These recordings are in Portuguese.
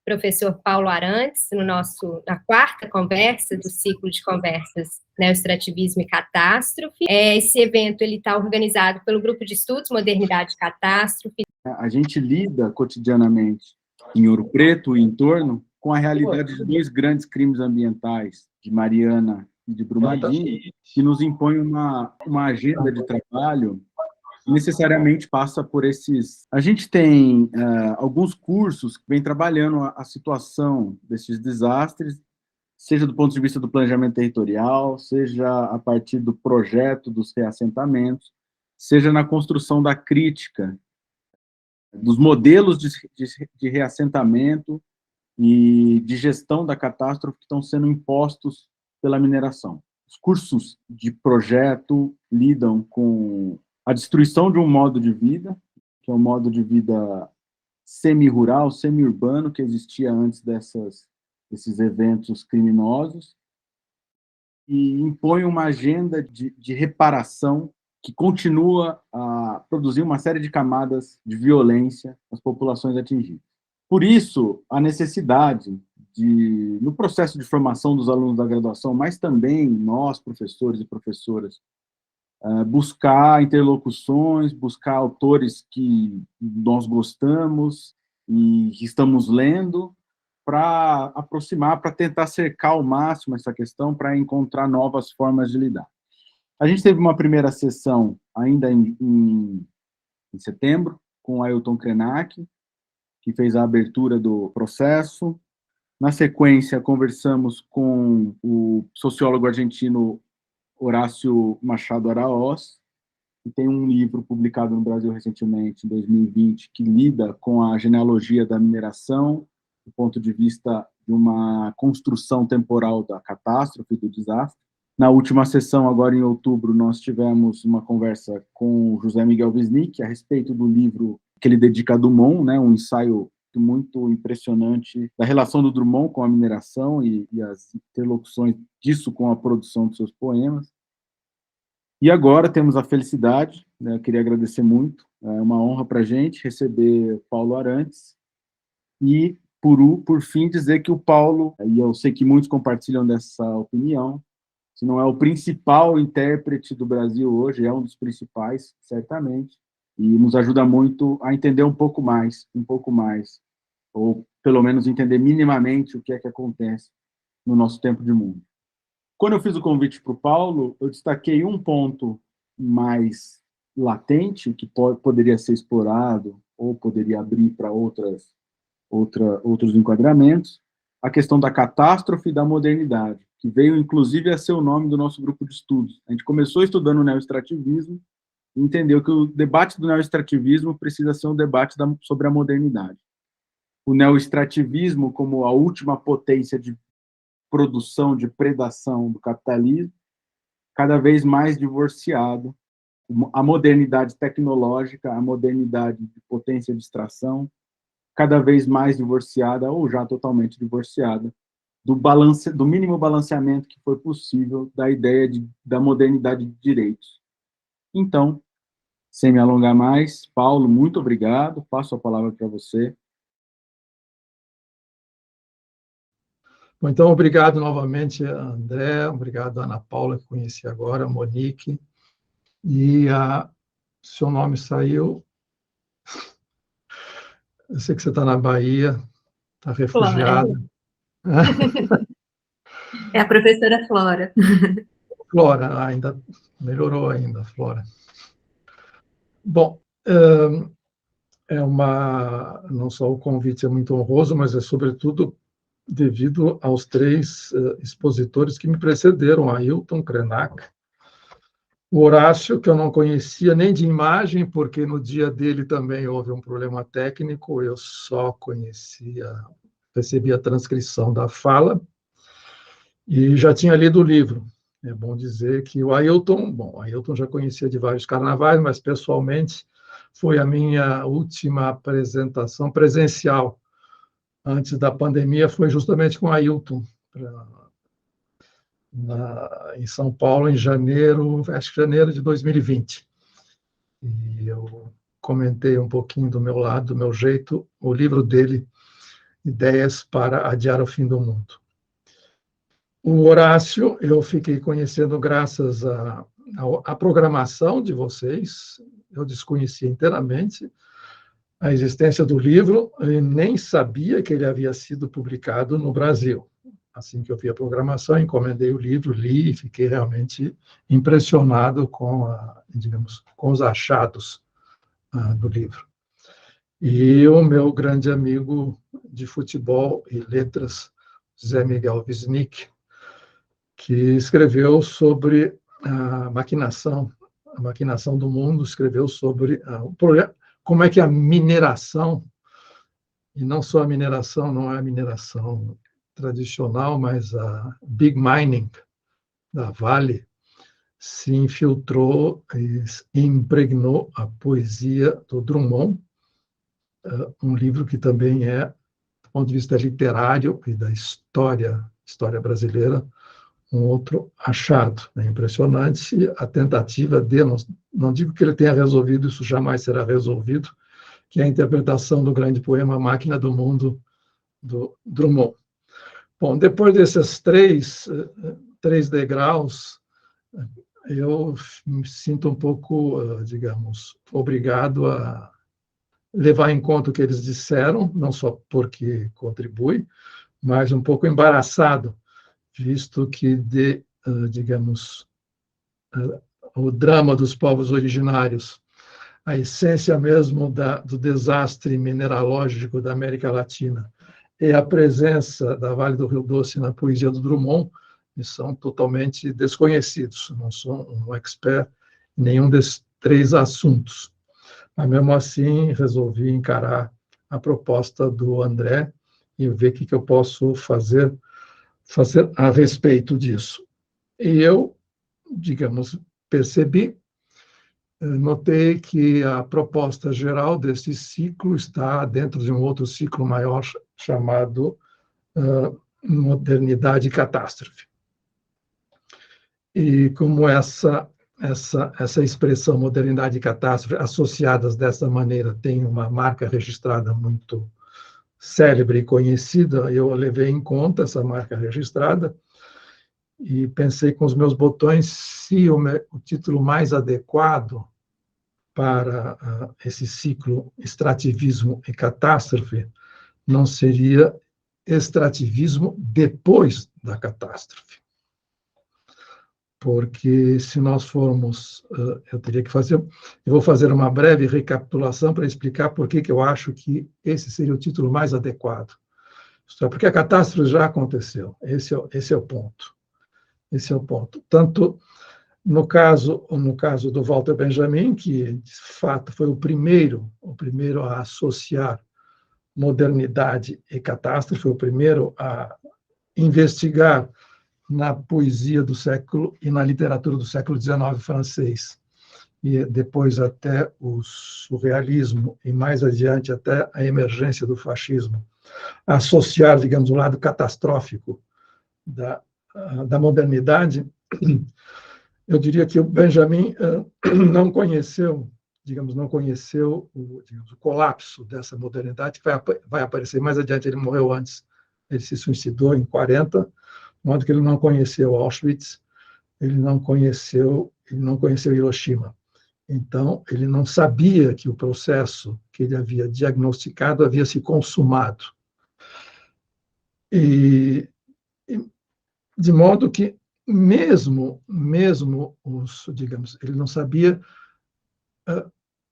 professor Paulo Arantes, na quarta conversa do ciclo de conversas Neoextrativismo e Catástrofe. Esse evento está organizado pelo Grupo de Estudos Modernidade e Catástrofe. A gente lida cotidianamente em Ouro Preto e em torno com a realidade de dois grandes crimes ambientais, de Mariana e de Brumadinho, que nos impõe uma agenda de trabalho que necessariamente passa por esses... A gente tem alguns cursos que vêm trabalhando a situação desses desastres, seja do ponto de vista do planejamento territorial, seja a partir do projeto dos reassentamentos, seja na construção da crítica dos modelos de reassentamento e de gestão da catástrofe que estão sendo impostos pela mineração. Os cursos de projeto lidam com a destruição de um modo de vida, que é um modo de vida semi-rural, semi-urbano, que existia antes desses eventos criminosos, e impõe uma agenda de reparação que continua a produzir uma série de camadas de violência nas populações atingidas. Por isso, a necessidade no processo de formação dos alunos da graduação, mas também nós, professores e professoras, buscar interlocuções, buscar autores que nós gostamos e que estamos lendo, para aproximar, para tentar cercar ao máximo essa questão, para encontrar novas formas de lidar. A gente teve uma primeira sessão ainda em setembro, com o Ailton Krenak, que fez a abertura do processo. Na sequência, conversamos com o sociólogo argentino Horácio Machado Araoz, que tem um livro publicado no Brasil recentemente, em 2020, que lida com a genealogia da mineração, do ponto de vista de uma construção temporal da catástrofe, do desastre. Na última sessão, agora em outubro, nós tivemos uma conversa com o José Miguel Wisnik a respeito do livro que ele dedica a Drummond, né, um ensaio muito impressionante da relação do Drummond com a mineração e as interlocuções disso com a produção dos seus poemas. E agora temos a felicidade, né, eu queria agradecer muito, é uma honra para a gente receber Paulo Arantes, e, por fim, dizer que o Paulo, e eu sei que muitos compartilham dessa opinião, se não é o principal intérprete do Brasil hoje, é um dos principais, certamente, e nos ajuda muito a entender um pouco mais, ou pelo menos entender minimamente o que é que acontece no nosso tempo de mundo. Quando eu fiz o convite para o Paulo, eu destaquei um ponto mais latente, que poderia ser explorado, ou poderia abrir para outros enquadramentos, a questão da catástrofe e da modernidade, que veio, inclusive, a ser o nome do nosso grupo de estudos. A gente começou estudando o neoextrativismo e entendeu que o debate do neoextrativismo precisa ser um debate sobre a modernidade. O neoextrativismo, como a última potência de produção, de predação do capitalismo, cada vez mais divorciado. A modernidade tecnológica, a modernidade de potência de extração, cada vez mais divorciada, ou já totalmente divorciada, do mínimo balanceamento que foi possível da ideia da modernidade de direitos. Então, sem me alongar mais, Paulo, muito obrigado, passo a palavra para você. Bom, então, obrigado novamente, André, obrigado, Ana Paula, que conheci agora, a Monique, e seu nome saiu... Eu sei que você está na Bahia, está refugiada. É a professora Flora. Flora, ainda melhorou ainda, Flora. Bom, não só o convite é muito honroso, mas é sobretudo devido aos três expositores que me precederam, Ailton Krenak, o Horácio, que eu não conhecia nem de imagem, porque no dia dele também houve um problema técnico, eu só recebi a transcrição da fala, e já tinha lido o livro. É bom dizer que o Ailton já conhecia de vários carnavais, mas pessoalmente foi a minha última apresentação presencial antes da pandemia, foi justamente com o Ailton, em São Paulo, em janeiro, acho que janeiro de 2020. E eu comentei um pouquinho do meu lado, do meu jeito, o livro dele ideias para adiar o fim do mundo. O Horácio eu fiquei conhecendo graças à programação de vocês, eu desconhecia inteiramente a existência do livro e nem sabia que ele havia sido publicado no Brasil. Assim que eu vi a programação, encomendei o livro, li e fiquei realmente impressionado com, digamos, com os achados do livro. E o meu grande amigo de futebol e letras, Zé Miguel Wisnik, que escreveu sobre a maquinação do mundo, escreveu sobre como é que a mineração, e não só a mineração, não é a mineração tradicional, mas a Big Mining da Vale, se infiltrou e impregnou a poesia do Drummond, um livro que também é, do ponto de vista literário e da história brasileira, um outro achado. É impressionante a tentativa de, não digo que ele tenha resolvido, isso jamais será resolvido, que é a interpretação do grande poema Máquina do Mundo, do Drummond. Bom, depois desses três degraus, eu me sinto um pouco, digamos, obrigado a levar em conta o que eles disseram, não só porque contribui, mas um pouco embaraçado, visto que, digamos, o drama dos povos originários, a essência mesmo do desastre mineralógico da América Latina e a presença da Vale do Rio Doce na poesia do Drummond me são totalmente desconhecidos. Não sou um expert em nenhum desses três assuntos. Mas, mesmo assim, resolvi encarar a proposta do André e ver o que eu posso fazer a respeito disso. E eu, digamos, notei que a proposta geral desse ciclo está dentro de um outro ciclo maior chamado Modernidade e Catástrofe. E como essa expressão modernidade e catástrofe associadas dessa maneira tem uma marca registrada muito célebre e conhecida, eu levei em conta essa marca registrada e pensei com os meus botões se o título mais adequado para esse ciclo extrativismo e catástrofe não seria extrativismo depois da catástrofe. Porque se nós formos, eu vou fazer uma breve recapitulação para explicar por que eu acho que esse seria o título mais adequado. Isto é, porque a catástrofe já aconteceu. Esse é o ponto. Esse é o ponto. Tanto no caso do Walter Benjamin, que de fato foi o primeiro a associar modernidade e catástrofe, foi o primeiro a investigar na poesia do século e na literatura do século XIX francês, e depois até o surrealismo, e mais adiante até a emergência do fascismo, associar, digamos, o lado catastrófico da modernidade. Eu diria que o Benjamin não conheceu o colapso dessa modernidade, que vai aparecer mais adiante. Ele morreu antes, ele se suicidou em 40, de modo que ele não conheceu Auschwitz, ele não conheceu Hiroshima. Então, ele não sabia que o processo que ele havia diagnosticado havia se consumado. E de modo que, mesmo ele não sabia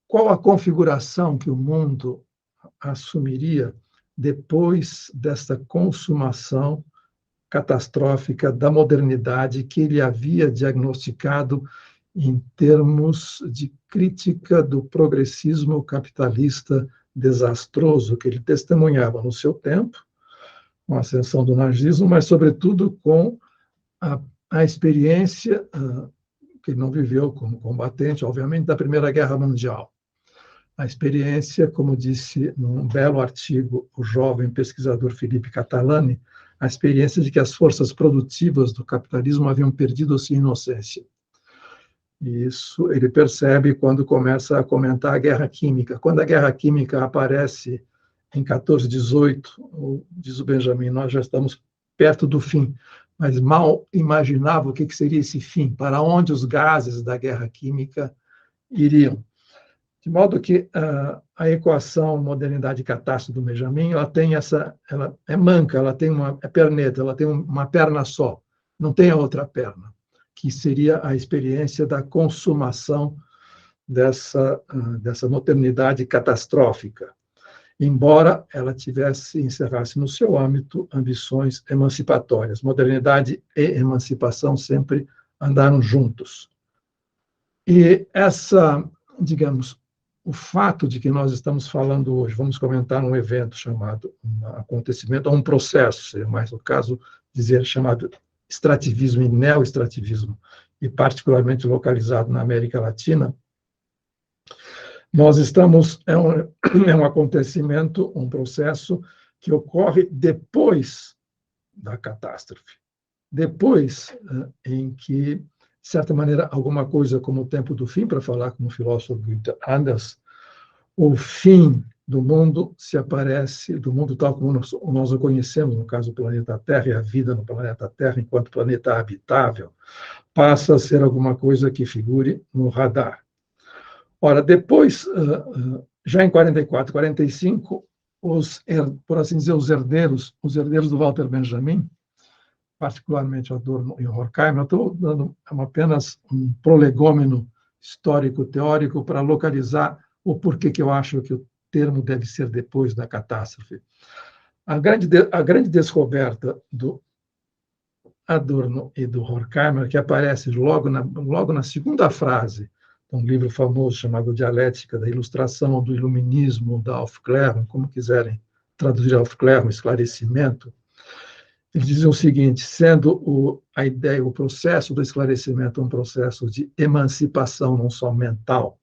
qual a configuração que o mundo assumiria depois desta consumação catastrófica da modernidade que ele havia diagnosticado em termos de crítica do progressismo capitalista desastroso que ele testemunhava no seu tempo, com a ascensão do nazismo, mas, sobretudo, com a experiência que ele não viveu como combatente, obviamente, da Primeira Guerra Mundial. A experiência, como disse num belo artigo o jovem pesquisador Felipe Catalani, a experiência de que as forças produtivas do capitalismo haviam perdido a sua inocência. Isso ele percebe quando começa a comentar a guerra química. Quando a guerra química aparece em 1418, diz o Benjamin, nós já estamos perto do fim, mas mal imaginava o que seria esse fim, para onde os gases da guerra química iriam. De modo que a equação modernidade e catástrofe do Benjamin, ela é manca, ela tem é perneta, ela tem uma perna só, não tem a outra perna, que seria a experiência da consumação dessa modernidade catastrófica, embora ela encerrasse no seu âmbito ambições emancipatórias. Modernidade e emancipação sempre andaram juntos. E digamos, o fato de que nós estamos falando hoje, vamos comentar um evento chamado, um acontecimento, ou um processo, seria mais no caso dizer, chamado extrativismo e neoextrativismo, e particularmente localizado na América Latina, nós estamos, é um acontecimento, um processo que ocorre depois da catástrofe, depois em que, de certa maneira, alguma coisa como o tempo do fim, para falar com o filósofo Günther Anders, o fim do mundo se aparece, do mundo tal como nós o conhecemos, no caso do planeta Terra, e a vida no planeta Terra, enquanto planeta habitável, passa a ser alguma coisa que figure no radar. Ora, depois, já em 44, 45, por assim dizer, os herdeiros do Walter Benjamin, particularmente Adorno e Horkheimer, eu estou dando apenas um prolegômeno histórico-teórico para localizar o porquê que eu acho que o termo deve ser depois da catástrofe. A grande descoberta do Adorno e do Horkheimer, que aparece logo na segunda frase, um livro famoso chamado Dialética da Ilustração ou do Iluminismo, da Aufklärung, como quiserem traduzir Aufklärung, esclarecimento, eles dizem o seguinte: sendo a ideia, o processo do esclarecimento um processo de emancipação não só mental,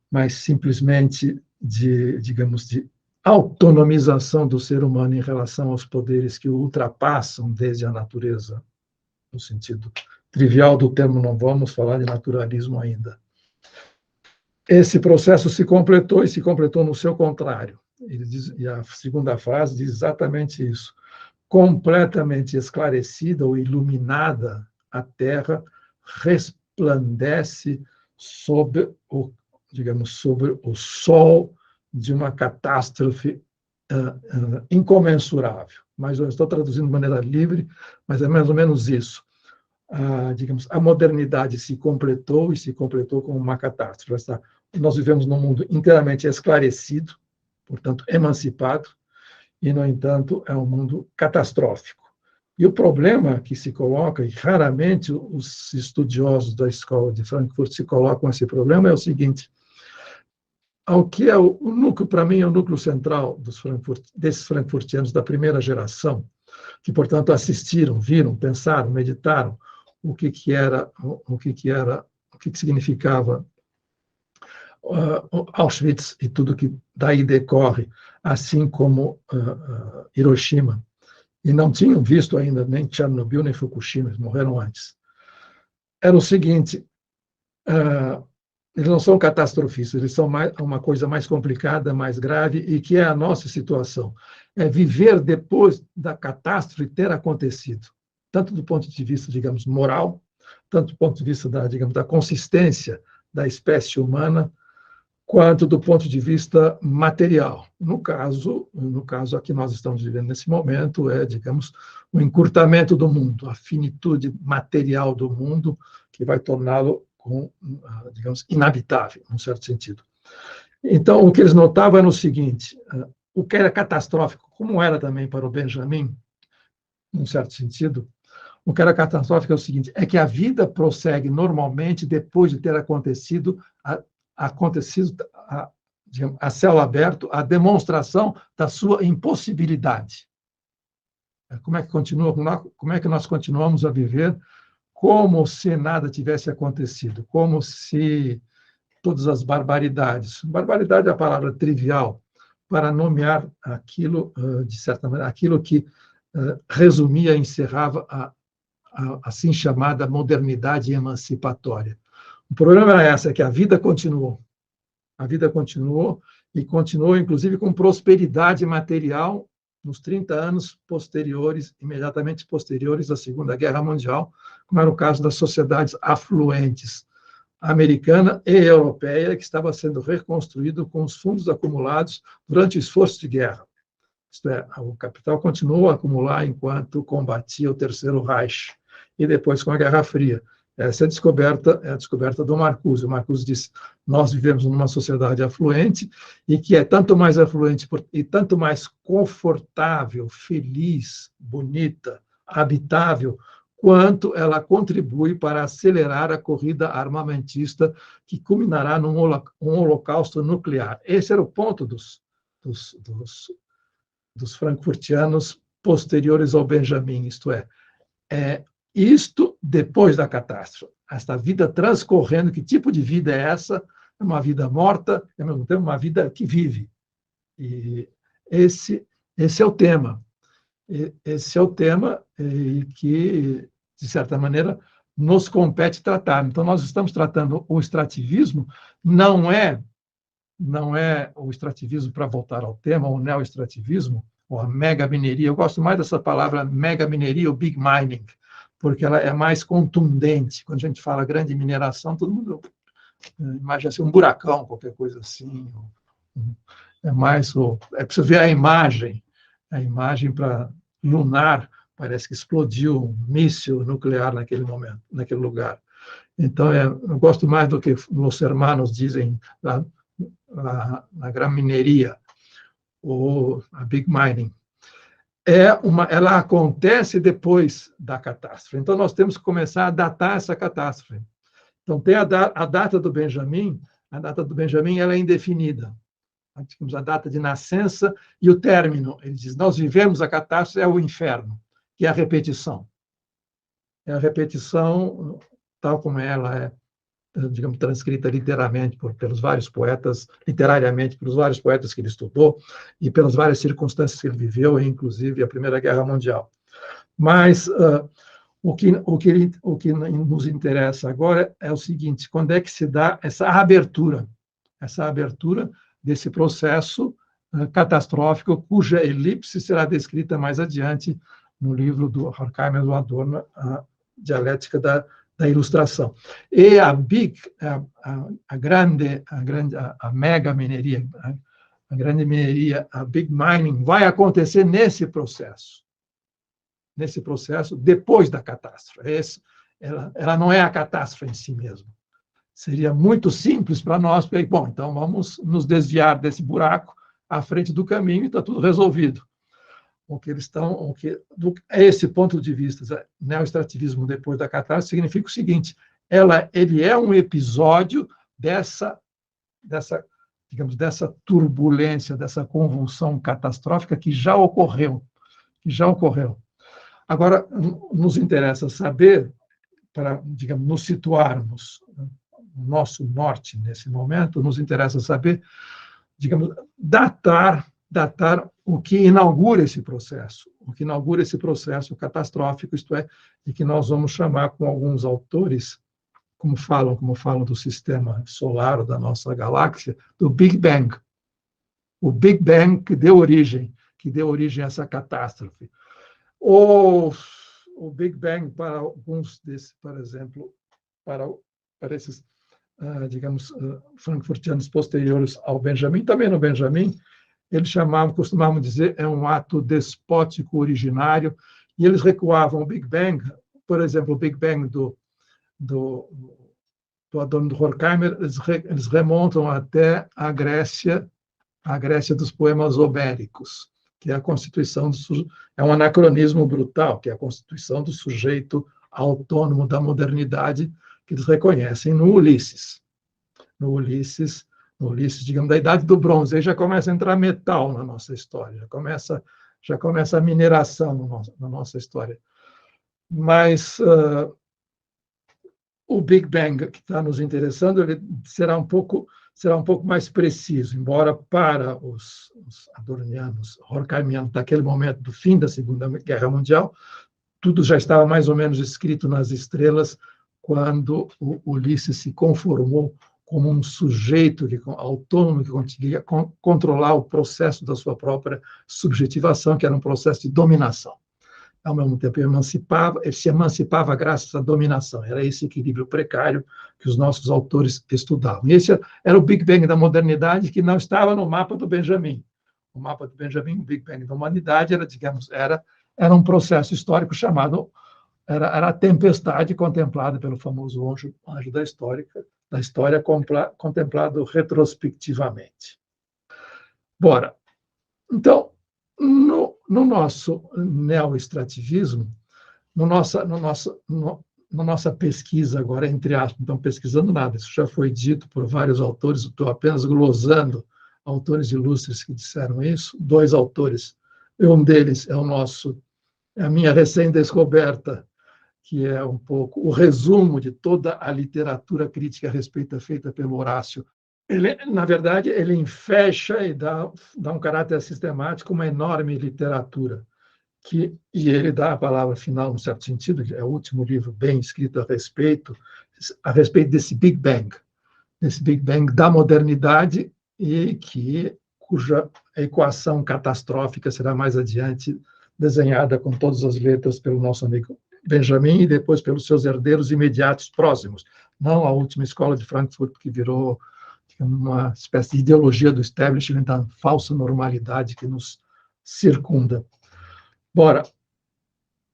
mas simplesmente digamos, de autonomização do ser humano em relação aos poderes que o ultrapassam desde a natureza, no sentido trivial do termo, não vamos falar de naturalismo ainda. Esse processo se completou, e se completou no seu contrário. E a segunda frase diz exatamente isso. Completamente esclarecida ou iluminada, a Terra resplandece sobre o sol de uma catástrofe incomensurável. Mas eu estou traduzindo de maneira livre, mas é mais ou menos isso. Digamos, a modernidade se completou, e se completou como uma catástrofe. Nós vivemos num mundo inteiramente esclarecido, portanto, emancipado, e, no entanto, é um mundo catastrófico. E o problema que se coloca, e raramente os estudiosos da Escola de Frankfurt se colocam esse problema, é o seguinte: ao que é o núcleo, para mim, é o núcleo central desses frankfurtianos da primeira geração, que, portanto, assistiram, viram, pensaram, meditaram o que significava Auschwitz e tudo que daí decorre, assim como Hiroshima, e não tinham visto ainda nem Chernobyl nem Fukushima, eles morreram antes. Era o seguinte: eles não são catastrofistas, eles são uma coisa mais complicada, mais grave, e que é a nossa situação. É viver depois da catástrofe ter acontecido, tanto do ponto de vista, digamos, moral, tanto do ponto de vista da consistência da espécie humana, quanto do ponto de vista material. No caso a que nós estamos vivendo nesse momento digamos, o encurtamento do mundo, a finitude material do mundo, que vai torná-lo, digamos, inabitável, num certo sentido. Então, o que eles notavam era o seguinte: o que era catastrófico, como era também para o Benjamin, num certo sentido, o que era catastrófico é o seguinte: é que a vida prossegue normalmente depois de ter acontecido a céu aberto, a demonstração da sua impossibilidade. Como é que nós continuamos a viver como se nada tivesse acontecido, como se todas as barbaridade é a palavra trivial para nomear aquilo, de certa maneira, aquilo que resumia, encerrava a assim chamada modernidade emancipatória. O problema é que a vida continuou. A vida continuou, e continuou, inclusive, com prosperidade material nos 30 anos posteriores, imediatamente posteriores à Segunda Guerra Mundial, como era o caso das sociedades afluentes, americana e europeia, que estava sendo reconstruído com os fundos acumulados durante o esforço de guerra. Isto é, o capital continuou a acumular enquanto combatia o Terceiro Reich, e depois com a Guerra Fria. Essa é a descoberta do Marcuse. O Marcuse disse: nós vivemos numa sociedade afluente e que é tanto mais afluente e tanto mais confortável, feliz, bonita, habitável, quanto ela contribui para acelerar a corrida armamentista que culminará num holocausto nuclear. Esse era o ponto dos frankfurtianos posteriores ao Benjamin, isto é, isto depois da catástrofe, esta vida transcorrendo, que tipo de vida é essa? É uma vida morta, ao mesmo tempo uma vida que vive. E esse é o tema. Esse é o tema que, de certa maneira, nos compete tratar. Então, nós estamos tratando o extrativismo, não é o extrativismo, para voltar ao tema, o neoextrativismo, ou a megamineria. Eu gosto mais dessa palavra megamineria, ou big mining, porque ela é mais contundente. Quando a gente fala grande mineração, todo mundo imagina assim, um buracão, qualquer coisa assim. É mais é preciso ver a imagem para lunar, parece que explodiu um míssil nuclear naquele momento, naquele lugar. Então, eu gosto mais do que os hermanos dizem na gran mineria, ou a big mining. Ela acontece depois da catástrofe. Então, nós temos que começar a datar essa catástrofe. Então, tem a data do Benjamin. A data do Benjamin ela é indefinida. Temos a data de nascença e o término. Ele diz: nós vivemos a catástrofe, é o inferno, que é a repetição. É a repetição tal como ela é, digamos, transcrita literariamente pelos vários poetas que ele estudou e pelas várias circunstâncias que ele viveu, inclusive a Primeira Guerra Mundial. Mas o que nos interessa agora é o seguinte: quando é que se dá essa abertura desse processo catastrófico, cuja elipse será descrita mais adiante no livro do Horkheimer e do Adorno, a Dialética da Ilustração. E a mega mineria, a grande mineria, a big mining, vai acontecer nesse processo depois da catástrofe. Ela não é a catástrofe em si mesma. Seria muito simples para nós, porque, bom, então vamos nos desviar desse buraco à frente do caminho e está tudo resolvido. Esse ponto de vista, neoextrativismo depois da catástrofe, significa o seguinte: ele é um episódio dessa turbulência, dessa convulsão catastrófica que já ocorreu. Agora, nos interessa saber, para, digamos, nos situarmos no nosso norte nesse momento, nos interessa saber, digamos, datar o que inaugura esse processo, catastrófico, isto é, e que nós vamos chamar, com alguns autores, como falam do sistema solar ou da nossa galáxia, do Big Bang. O Big Bang que deu origem a essa catástrofe. Ou o Big Bang, para alguns desses, por exemplo, para esses, digamos, frankfurtianos posteriores ao Benjamin, também no Benjamin, eles costumavam dizer, é um ato despótico originário, e eles recuavam o Big Bang, por exemplo, o Big Bang do Adorno, do Horkheimer, eles remontam até a Grécia dos poemas homéricos, que é a constituição é um anacronismo brutal, que é a constituição do sujeito autônomo da modernidade, que eles reconhecem no Ulisses, digamos, da Idade do Bronze. Aí já começa a entrar metal na nossa história, já começa a mineração na nossa história. Mas o Big Bang que está nos interessando, ele será um pouco mais preciso, embora para os adornianos, horkheimianos, daquele momento do fim da Segunda Guerra Mundial, tudo já estava mais ou menos escrito nas estrelas quando o Ulisses se conformou como um sujeito autônomo que conseguia controlar o processo da sua própria subjetivação, que era um processo de dominação. Ao mesmo tempo, ele se emancipava graças à dominação. Era esse equilíbrio precário que os nossos autores estudavam. E esse era o Big Bang da modernidade, que não estava no mapa do Benjamin. O mapa do Benjamin, o Big Bang da humanidade, era um processo histórico chamado... Era a tempestade contemplada pelo famoso anjo da história contemplado retrospectivamente. Bora. Então, no nosso neoextrativismo, na nossa pesquisa agora, entre aspas, não estamos pesquisando nada, isso já foi dito por vários autores, estou apenas glosando autores ilustres que disseram isso, 2 autores, um deles é a minha recém-descoberta, que é um pouco o resumo de toda a literatura crítica a respeito feita pelo Horácio. Na verdade, ele enfecha e dá um caráter sistemático a uma enorme literatura, e ele dá a palavra final, no certo sentido, é o último livro bem escrito a respeito desse Big Bang da modernidade, e cuja equação catastrófica será mais adiante desenhada com todas as letras pelo nosso amigo Benjamin e depois pelos seus herdeiros imediatos próximos, não a última escola de Frankfurt, que virou uma espécie de ideologia do establishment, da falsa normalidade que nos circunda. Bora.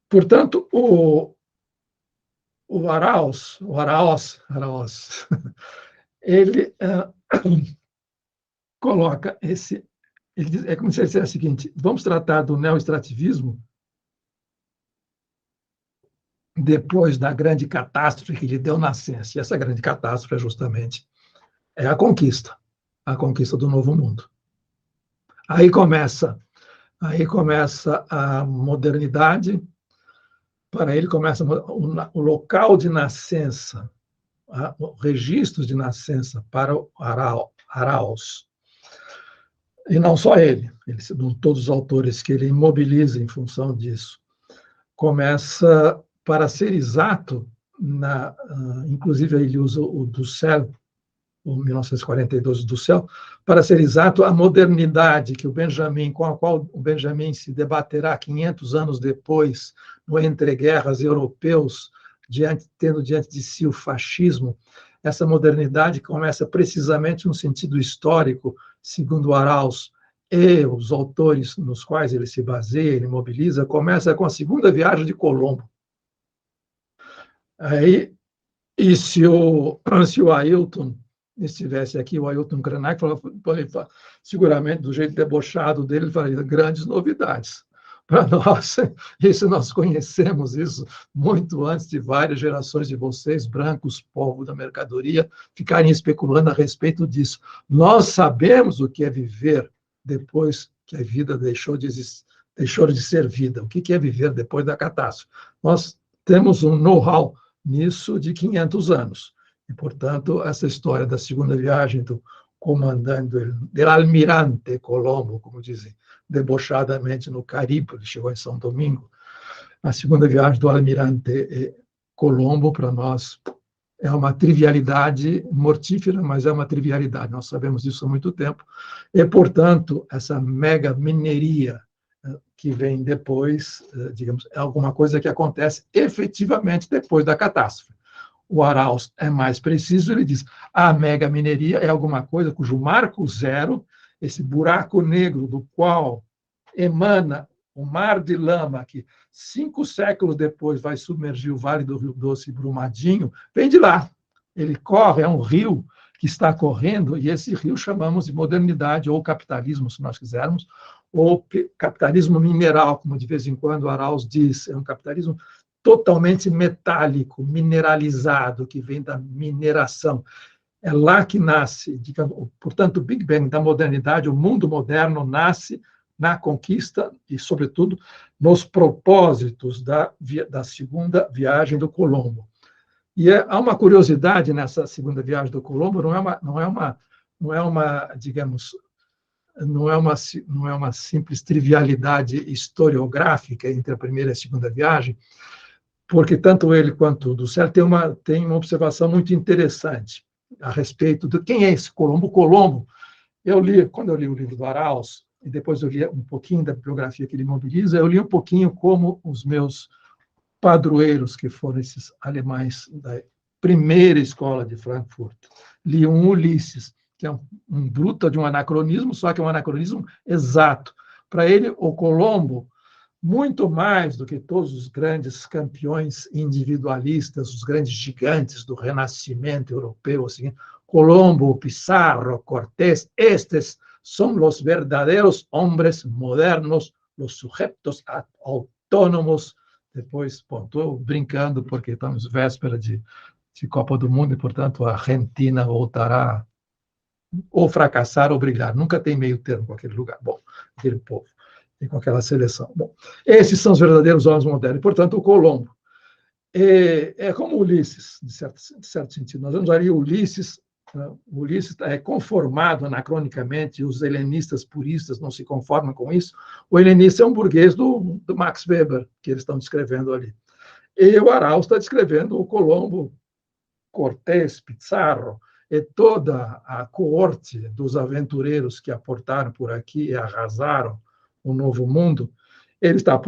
Portanto, o Arauz, ele coloca ele diz, é como se ele dissesse o seguinte: vamos tratar do neoextrativismo depois da grande catástrofe que lhe deu nascença. E essa grande catástrofe é justamente a conquista do Novo Mundo. Aí começa a modernidade. Para ele começa o local de nascença, registros de nascença para o Arauz. E não só ele, todos os autores que ele imobiliza em função disso. Começa, para ser exato, inclusive ele usa o Dussel, o 1942 do Dussel, para ser exato, a modernidade com a qual o Benjamin se debaterá 500 anos depois, no entreguerras europeus, tendo diante de si o fascismo. Essa modernidade começa precisamente no sentido histórico, segundo Arauz e os autores nos quais ele se baseia, ele mobiliza, começa com a segunda viagem de Colombo. Aí, e se o Ailton estivesse aqui, o Ailton Krenak, seguramente, do jeito debochado dele, ele falaria grandes novidades. Para nós, nós conhecemos isso muito antes de várias gerações de vocês, brancos, povo da mercadoria, ficarem especulando a respeito disso. Nós sabemos o que é viver depois que a vida deixou de ser vida. O que é viver depois da catástrofe? Nós temos um know-how nisso de 500 anos. E, portanto, essa história da segunda viagem do comandante, do almirante Colombo, como dizem debochadamente no Caribe, ele chegou em São Domingo, a segunda viagem do almirante Colombo, para nós, é uma trivialidade mortífera, mas é uma trivialidade, nós sabemos disso há muito tempo, e, portanto, essa mega mineria que vem depois, digamos, é alguma coisa que acontece efetivamente depois da catástrofe. O Arauz é mais preciso, ele diz, a mega mineria é alguma coisa cujo marco zero, esse buraco negro do qual emana o mar de lama, que 5 séculos depois vai submergir o Vale do Rio Doce e Brumadinho, vem de lá. Ele corre, é um rio que está correndo, e esse rio chamamos de modernidade, ou capitalismo, se nós quisermos, ou capitalismo mineral, como de vez em quando o Arauz diz, é um capitalismo totalmente metálico, mineralizado, que vem da mineração. É lá que nasce, digamos, portanto, o Big Bang da modernidade, o mundo moderno nasce na conquista e, sobretudo, nos propósitos da segunda viagem do Colombo. E há uma curiosidade nessa segunda viagem do Colombo, não é uma simples trivialidade historiográfica entre a primeira e a segunda viagem, porque tanto ele quanto o Dussel têm uma observação muito interessante. a respeito de quem é esse Colombo. O Colombo, quando eu li o livro do Arauz, e depois eu li um pouquinho da bibliografia que ele mobiliza, eu li um pouquinho como os meus padroeiros, que foram esses alemães da primeira escola de Frankfurt. Li um Ulisses, que é um bruta de um anacronismo, só que é um anacronismo exato. Para ele, o Colombo, muito mais do que todos os grandes campeões individualistas, os grandes gigantes do Renascimento europeu, assim, Colombo, Pizarro, Cortés, estes são os verdadeiros homens modernos, os sujetos autônomos. Depois, estou brincando, porque estamos véspera de Copa do Mundo, e, portanto, a Argentina voltará ou fracassar ou brilhar. Nunca tem meio termo com aquele lugar. Bom, aquele povo, e com aquela seleção. Bom, esses são os verdadeiros homens modernos. E, portanto, o Colombo é como Ulisses, de certo sentido. Nós vamos ali Ulisses. O Ulisses é conformado anacronicamente, os helenistas puristas não se conformam com isso. O helenista é um burguês do Max Weber, que eles estão descrevendo ali. E o Arauz está descrevendo o Colombo, Cortés, Pizarro, e toda a coorte dos aventureiros que aportaram por aqui e arrasaram o Novo Mundo. Ele está,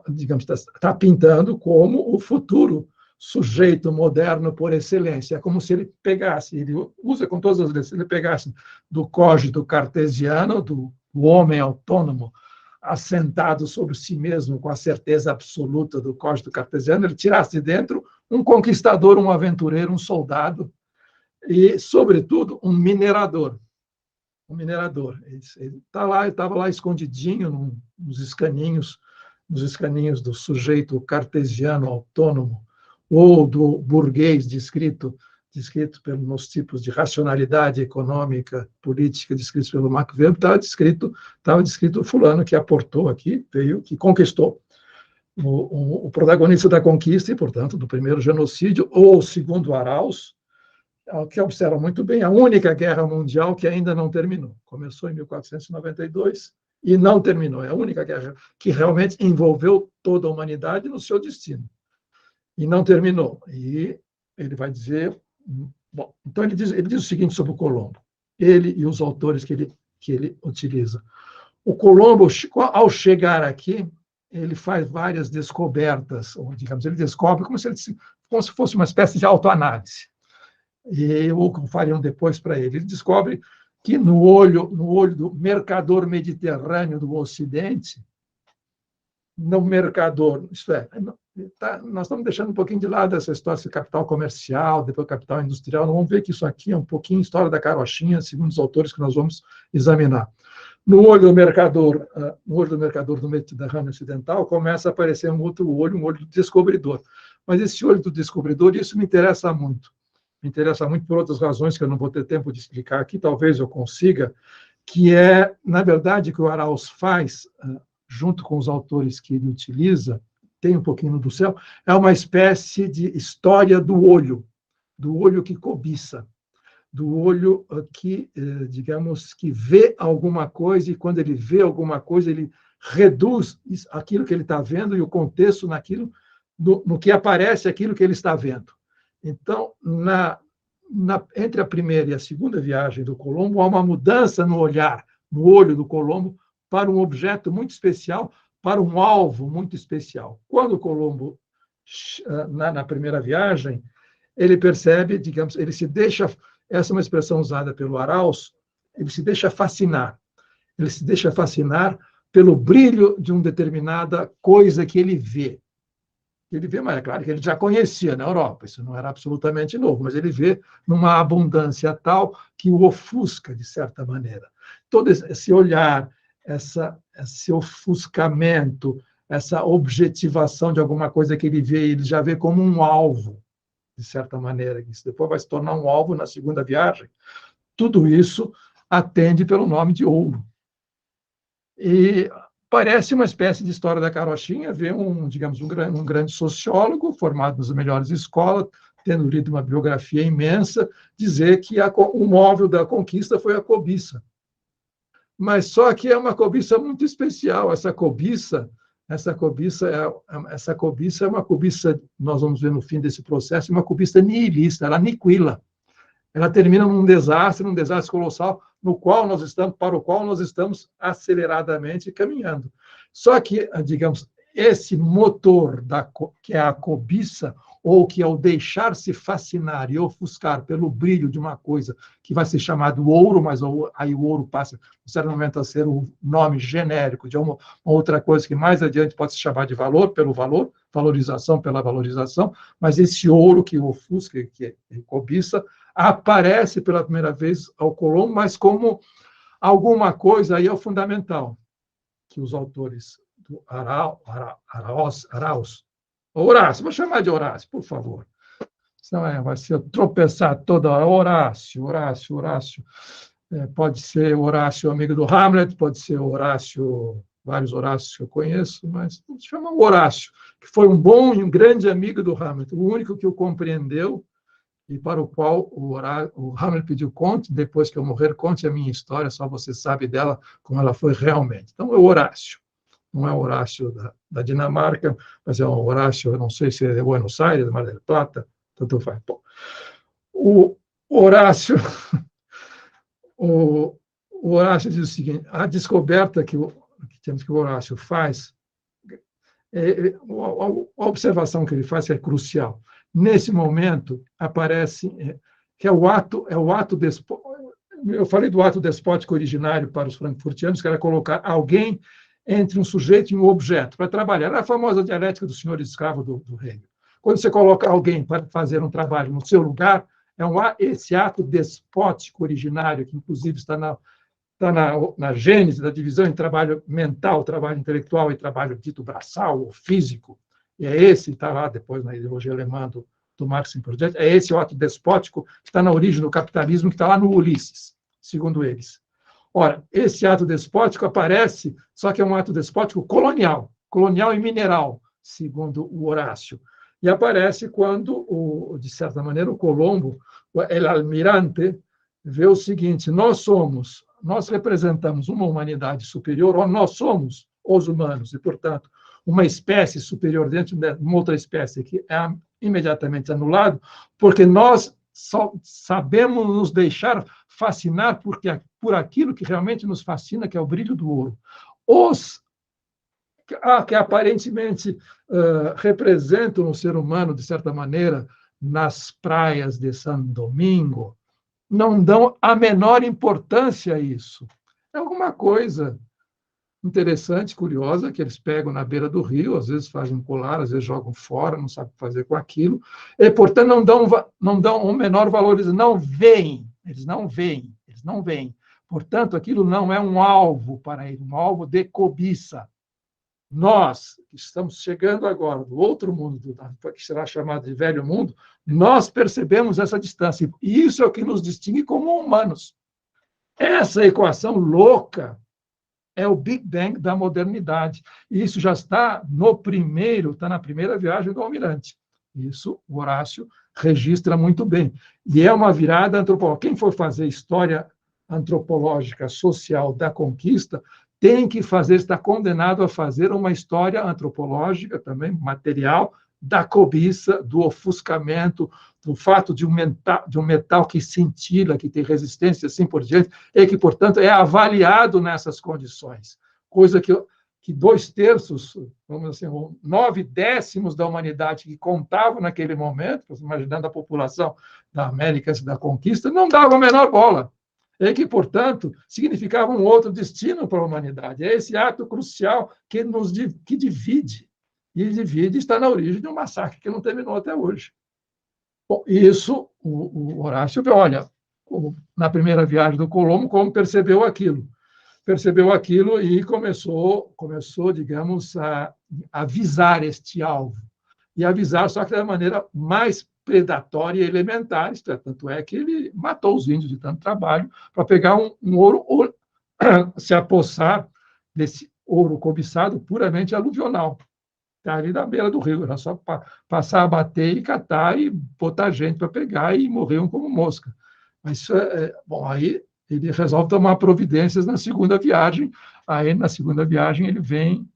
digamos, está pintando como o futuro sujeito moderno por excelência. É como se ele pegasse, ele usa com todas as letras, ele pegasse do cógito cartesiano, do homem autônomo, assentado sobre si mesmo, com a certeza absoluta do cógito cartesiano, ele tirasse de dentro um conquistador, um aventureiro, um soldado e, sobretudo, um minerador. Um minerador. Ele estava lá escondidinho nos escaninhos do sujeito cartesiano autônomo, ou do burguês descrito pelos tipos de racionalidade econômica, política, descritos pelo Max Weber, estava descrito o fulano que aportou aqui, veio, que conquistou. O protagonista da conquista e, portanto, do primeiro genocídio, ou, segundo Arauz, que observa muito bem, a única guerra mundial que ainda não terminou. Começou em 1492 e não terminou. É a única guerra que realmente envolveu toda a humanidade no seu destino. E não terminou. E ele vai dizer... Bom, então, ele diz o seguinte sobre o Colombo, ele e os autores que ele utiliza. O Colombo, ao chegar aqui, ele faz várias descobertas, ou, digamos, ele descobre como se fosse uma espécie de autoanálise. E o que fariam depois para ele. Ele descobre que no olho do mercador mediterrâneo do Ocidente, no mercador, isto é, nós estamos deixando um pouquinho de lado essa história de capital comercial, depois capital industrial, nós vamos ver que isso aqui é um pouquinho história da carochinha, segundo os autores que nós vamos examinar. No olho do mercador do Mediterrâneo Ocidental, começa a aparecer um outro olho, um olho do descobridor. Mas esse olho do descobridor, isso me interessa muito. Me interessa muito por outras razões que eu não vou ter tempo de explicar aqui, talvez eu consiga, que é, na verdade, o que o Arauz faz, junto com os autores que ele utiliza, tem um pouquinho do céu, é uma espécie de história do olho que cobiça, do olho que, digamos, que vê alguma coisa, e quando ele vê alguma coisa, ele reduz aquilo que ele está vendo e o contexto no que aparece aquilo que ele está vendo. Então, entre a primeira e a segunda viagem do Colombo, há uma mudança no olho do Colombo, para um objeto muito especial, para um alvo muito especial. Quando o Colombo, na primeira viagem, ele percebe, digamos, ele se deixa, essa é uma expressão usada pelo Arauz, ele se deixa fascinar. Ele se deixa fascinar pelo brilho de uma determinada coisa que ele vê. Ele vê, mas é claro que ele já conhecia na Europa, isso não era absolutamente novo, mas ele vê numa abundância tal que o ofusca, de certa maneira. Todo esse olhar, esse ofuscamento, essa objetivação de alguma coisa que ele já vê como um alvo, de certa maneira, isso depois vai se tornar um alvo na segunda viagem. Tudo isso atende pelo nome de ouro. E parece uma espécie de história da carochinha, ver digamos, um grande sociólogo, formado nas melhores escolas, tendo lido uma biografia imensa, dizer que o móvel da conquista foi a cobiça. Mas só que é uma cobiça muito especial. Essa cobiça é uma cobiça, nós vamos ver no fim desse processo, uma cobiça nihilista, ela aniquila. Ela termina num desastre colossal, para o qual nós estamos aceleradamente caminhando. Só que, digamos, esse motor que é a cobiça, ou que é o deixar-se fascinar e ofuscar pelo brilho de uma coisa que vai ser chamado ouro, mas aí o ouro passa, em certo momento, a ser o nome genérico de uma outra coisa que mais adiante pode se chamar de valor, pelo valor, valorização pela valorização, mas esse ouro que ofusca, que cobiça, aparece pela primeira vez ao Colombo, mas como alguma coisa, aí é o fundamental, que os autores do Horácio, vou chamar de Horácio, por favor. Senão vai ser tropeçar toda hora. Horácio. Pode ser Horácio, amigo do Hamlet, pode ser Horácio, vários Horácios que eu conheço, mas vamos chamar o Horácio, que foi um bom e um grande amigo do Hamlet, o único que o compreendeu e para o qual o Hamlet pediu: conte, depois que eu morrer, conte a minha história, só você sabe dela como ela foi realmente. Então, é o Horácio. Não é o Horácio da Dinamarca, mas é um Horácio, eu não sei se é de Buenos Aires, Mar del Plata, tanto faz. Bom, o Horácio, o Horácio diz o seguinte: a descoberta que o Horácio faz, a observação que ele faz é crucial. Nesse momento, aparece que é o ato eu falei do ato despótico originário para os frankfurtianos, que era colocar alguém entre um sujeito e um objeto para trabalhar. Era a famosa dialética do senhor escravo do reino. Quando você coloca alguém para fazer um trabalho no seu lugar, esse ato despótico originário, que inclusive está na gênese da divisão em trabalho mental, trabalho intelectual e trabalho dito braçal ou físico, e é esse que está lá depois na ideologia alemã do Marx por diante, é esse o ato despótico que está na origem do capitalismo, que está lá no Ulisses, segundo eles. Ora, esse ato despótico aparece, só que é um ato despótico colonial e mineral, segundo o Horácio. E aparece quando, de certa maneira, o Colombo, el almirante, vê o seguinte: nós representamos uma humanidade superior, ou nós somos os humanos, e, portanto, uma espécie superior dentro de uma outra espécie, que é imediatamente anulado, porque nós só sabemos nos deixar fascinar por aquilo que realmente nos fascina, que é o brilho do ouro. Os que aparentemente representam o ser humano, de certa maneira, nas praias de São Domingo, não dão a menor importância a isso. É alguma coisa interessante, curiosa, que eles pegam na beira do rio, às vezes fazem um colar, às vezes jogam fora, não sabem o que fazer com aquilo, e, portanto, não dão o menor valor, eles não veem. Portanto, aquilo não é um alvo para ele, um alvo de cobiça. Nós, que estamos chegando agora do outro mundo, que será chamado de velho mundo, nós percebemos essa distância, e isso é o que nos distingue como humanos. Essa equação louca é o Big Bang da modernidade. E isso já está na primeira viagem do Almirante. Isso o Horácio registra muito bem. E é uma virada antropológica. Quem for fazer história antropológica social da conquista tem que está condenado a fazer uma história antropológica também, material, da cobiça, do ofuscamento, do fato de um metal que cintila, que tem resistência, assim por diante, e que, portanto, é avaliado nessas condições. Coisa que 2/3, vamos dizer assim, 9/10 da humanidade que contavam naquele momento, imaginando a população da América da conquista, não dava a menor bola. E que, portanto, significava um outro destino para a humanidade. É esse ato crucial que divide. E divide está na origem de um massacre que não terminou até hoje. Bom, isso o Horácio vê, olha, na primeira viagem do Colombo, como percebeu aquilo. Percebeu aquilo e começou, digamos, a avisar este alvo. E avisar, só que da maneira mais predatória e elementar, tanto é que ele matou os índios de tanto trabalho para pegar um ouro, se apossar desse ouro cobiçado puramente aluvional. Está ali na beira do rio, era só passar a bater e catar e botar gente para pegar e morriam como mosca. Mas, bom, aí ele resolve tomar providências na segunda viagem, aí na segunda viagem ele vem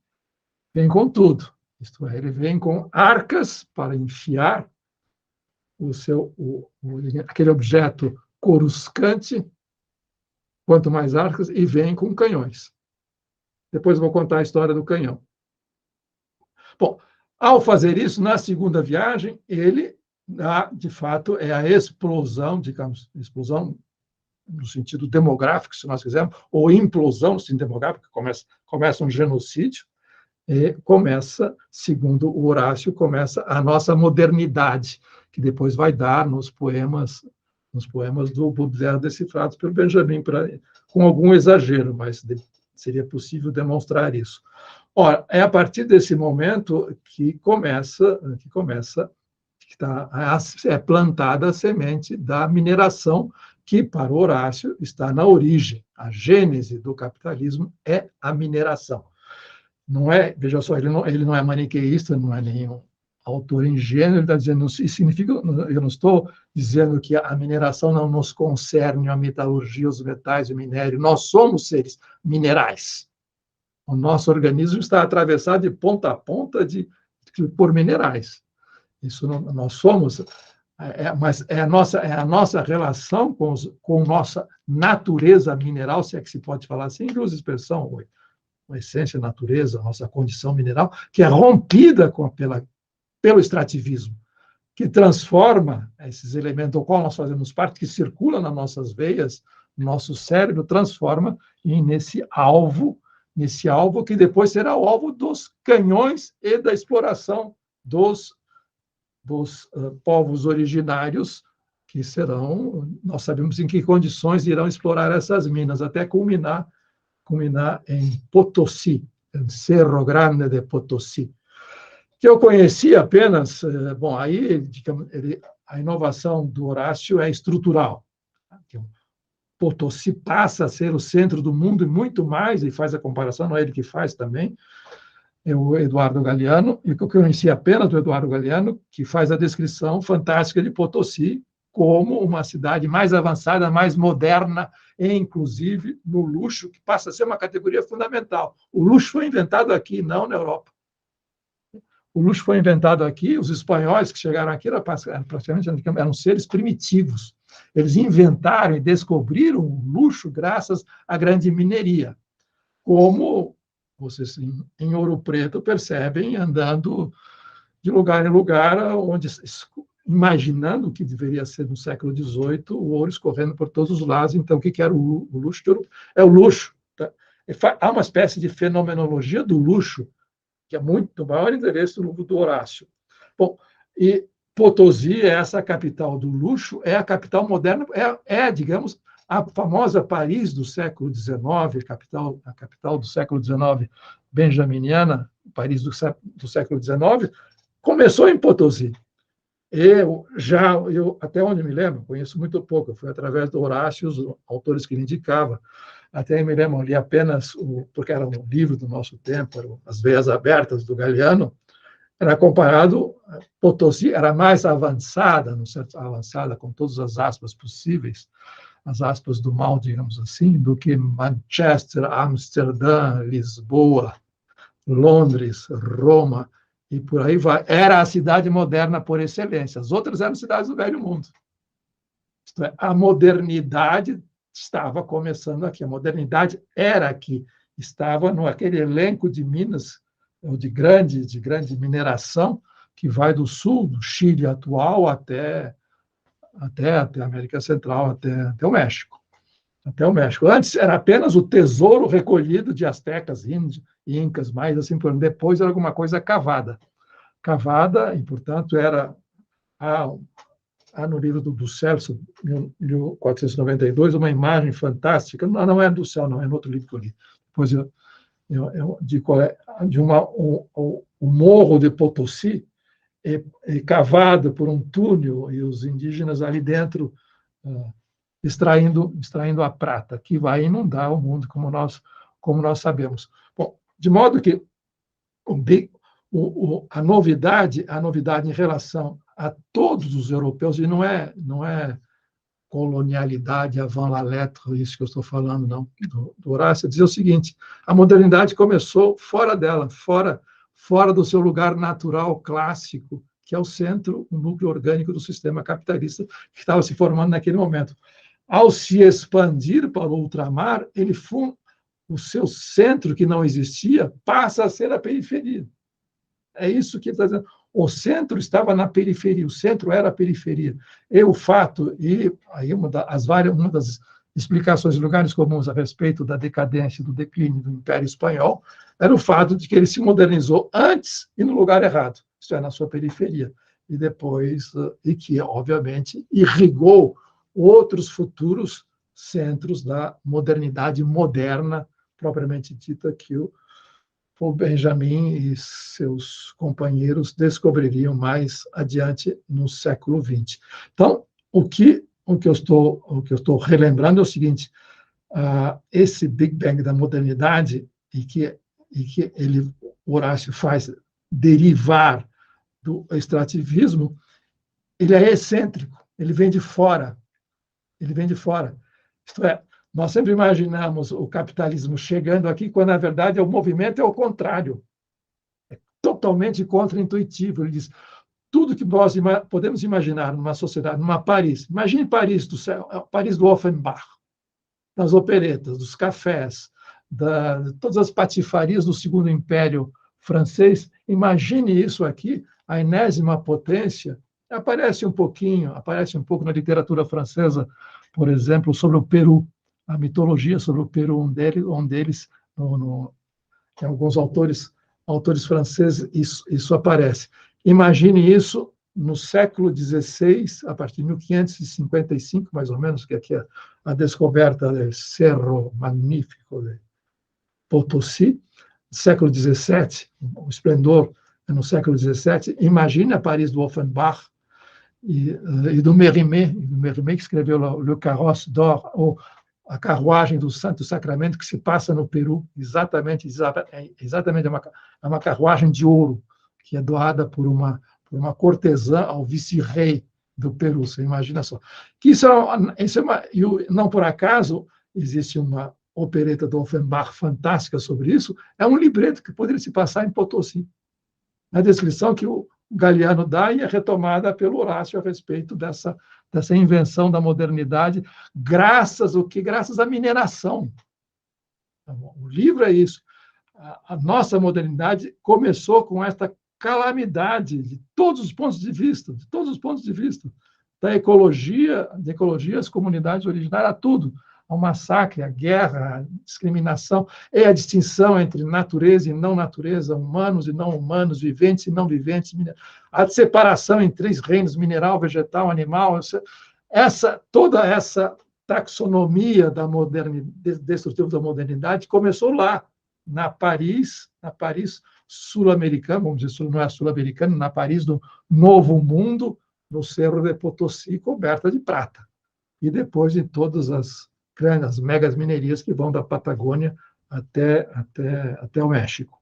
com tudo, isto é, ele vem com arcas para enfiar aquele objeto coruscante, quanto mais arcas, e vem com canhões. Depois eu vou contar a história do canhão. Bom, ao fazer isso, na segunda viagem, ele, de fato, é a explosão, digamos, explosão no sentido demográfico, se nós quisermos, ou implosão no sentido demográfico, começa um genocídio, e começa, segundo o Horácio, começa a nossa modernidade, que depois vai dar nos poemas do Baudelaire decifrados pelo Benjamin, com algum exagero, mas seria possível demonstrar isso. Ora, é a partir desse momento que é plantada a semente da mineração, que, para o Horácio, está na origem. A gênese do capitalismo é a mineração. Não é, veja só, ele não é maniqueísta, não é nenhum autor ingênuo, ele está dizendo, isso significa, eu não estou dizendo que a mineração não nos concerne, a metalurgia, os metais, o minério, nós somos seres minerais. O nosso organismo está atravessado de ponta a ponta por minerais. Isso nós somos, mas é a nossa relação com nossa natureza mineral, se é que se pode falar assim, que usa a expressão, a essência, a natureza, a nossa condição mineral, que é rompida pelo extrativismo, que transforma esses elementos ao qual nós fazemos parte, que circulam nas nossas veias, no nosso cérebro, transforma nesse alvo que depois será o alvo dos canhões e da exploração dos povos originários, que serão, nós sabemos em que condições irão explorar essas minas, até culminar em Potosí, em Cerro Grande de Potosí, que eu conheci apenas, bom, aí, digamos, a inovação do Horácio é estrutural. Potosí passa a ser o centro do mundo e muito mais, e faz a comparação, não é ele que faz também, é o Eduardo Galeano, e que eu conheci apenas do Eduardo Galeano, que faz a descrição fantástica de Potosí como uma cidade mais avançada, mais moderna, e inclusive no luxo, que passa a ser uma categoria fundamental. O luxo foi inventado aqui, não na Europa. O luxo foi inventado aqui, os espanhóis que chegaram aqui eram seres primitivos. Eles inventaram e descobriram o luxo graças à grande mineria, como vocês em Ouro Preto percebem, andando de lugar em lugar, onde, imaginando que deveria ser no século XVIII, o ouro escorrendo por todos os lados. Então, o que era o luxo? É o luxo. Tá? Há uma espécie de fenomenologia do luxo, que é muito maior interesse do Horácio. Bom, e Potosí é essa capital do luxo, é a capital moderna, digamos, a famosa Paris do século XIX, a capital do século XIX benjaminiana, Paris do século XIX, começou em Potosí. Eu, até onde me lembro, conheço muito pouco, foi através do Horácio, os autores que ele indicava. Até me lembro, li apenas, porque era um livro do nosso tempo, As Veias Abertas, do Galeano, era comparado, Potosí era mais avançada, avançada com todas as aspas possíveis, as aspas do mal, digamos assim, do que Manchester, Amsterdã, Lisboa, Londres, Roma, e por aí vai. Era a cidade moderna por excelência. As outras eram cidades do Velho Mundo. Isto é, a modernidade estava começando aqui. A modernidade era aqui. Estava naquele elenco de minas, de grande mineração, que vai do sul, do Chile atual, até a América Central, até o México. Até o México. Antes era apenas o tesouro recolhido de astecas, índios, incas, mais assim por diante. Depois era alguma coisa cavada. Cavada, e, portanto, há no livro do Celso, 1492, uma imagem fantástica. Não é do céu, não, é no outro livro que eu li. Depois o morro de Potosí, cavado por um túnel, e os indígenas ali dentro extraindo a prata, que vai inundar o mundo, como nós sabemos. Bom, de modo que a novidade em relação a todos os europeus, e não é colonialidade avant la lettre, isso que eu estou falando, não, do Horácio, dizer o seguinte: a modernidade começou fora dela, fora do seu lugar natural clássico, que é o centro, o núcleo orgânico do sistema capitalista que estava se formando naquele momento. ao se expandir para o ultramar, o seu centro, que não existia, passa a ser a periferia. É isso que ele está dizendo. O centro estava na periferia, o centro era a periferia. E o fato, e aí uma das explicações de lugares comuns a respeito da decadência e do declínio do Império Espanhol, era o fato de que ele se modernizou antes e no lugar errado, isto é, na sua periferia. E depois, e que, obviamente, irrigou outros futuros centros da modernidade moderna, propriamente dita, que o Benjamin e seus companheiros descobririam mais adiante no século XX. Então, o que eu estou relembrando é o seguinte: esse Big Bang da modernidade, e que Horácio faz derivar do extrativismo, ele é excêntrico, ele vem de fora. Isto é, nós sempre imaginamos o capitalismo chegando aqui, quando, na verdade, o movimento é o contrário. É totalmente contra-intuitivo. Ele diz, tudo que nós podemos imaginar numa sociedade, numa Paris, imagine Paris do Offenbach, das operetas, dos cafés, de todas as patifarias do Segundo Império francês, imagine isso aqui, a enésima potência. Aparece um pouco na literatura francesa, por exemplo, sobre o Peru, a mitologia sobre o Peru, um deles em alguns autores franceses, isso aparece. Imagine isso no século XVI, a partir de 1555, mais ou menos, que aqui é a descoberta do Cerro Magnífico de Potosí, século XVII, o esplendor no século XVII. Imagine a Paris do Offenbach e do Mérimée, que escreveu Le Carrosse d'Or, ou A Carruagem do Santo Sacramento, que se passa no Peru, exatamente é uma carruagem de ouro, que é doada por uma cortesã ao vice-rei do Peru. Você imagina só. Que não por acaso existe uma opereta do Offenbach fantástica sobre isso, é um libreto que poderia se passar em Potosí. A descrição que o Galiano dá e é retomada pelo Horácio a respeito dessa invenção da modernidade, graças à mineração. O livro é isso. A nossa modernidade começou com esta calamidade de todos os pontos de vista, da ecologia, às comunidades originárias, a tudo. Ao massacre, à guerra, à discriminação, a distinção entre natureza e não natureza, humanos e não humanos, viventes e não viventes, a separação em 3 reinos, mineral, vegetal, animal. Toda essa taxonomia destrutiva da modernidade começou lá, na Paris sul-americana, vamos dizer, não é sul-americana, na Paris do Novo Mundo, no Cerro de Potosí, coberta de prata. E depois de todas as megas minerias que vão da Patagônia até o México.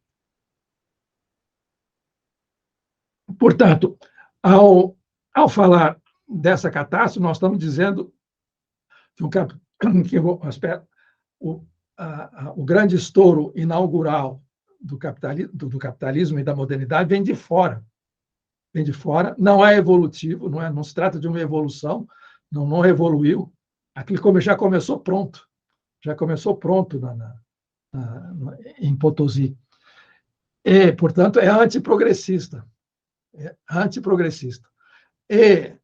Portanto, ao falar dessa catástrofe, nós estamos dizendo que o grande estouro inaugural do capitalismo e da modernidade vem de fora. Não é evolutivo, não se trata de uma evolução, não evoluiu. Aquilo já começou pronto. Em Potosí. E, portanto, é antiprogressista. E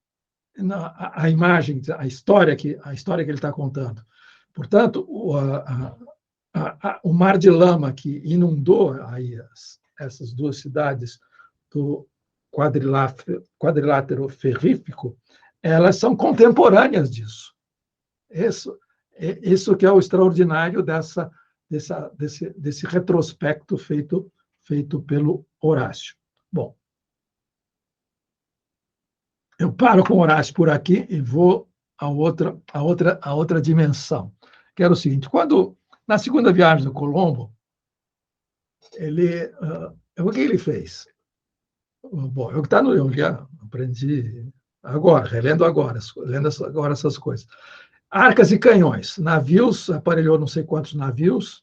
a imagem, a história que ele está contando. Portanto, o mar de lama que inundou aí essas 2 cidades do quadrilátero ferrífico, elas são contemporâneas disso. Isso que é o extraordinário desse retrospecto feito pelo Horácio. Bom, eu paro com o Horácio por aqui e vou a outra dimensão, que era o seguinte: quando, na segunda viagem do Colombo, o que ele fez? Bom, eu já aprendi agora, relendo agora, essas coisas. Arcas e canhões, navios, aparelhou não sei quantos navios,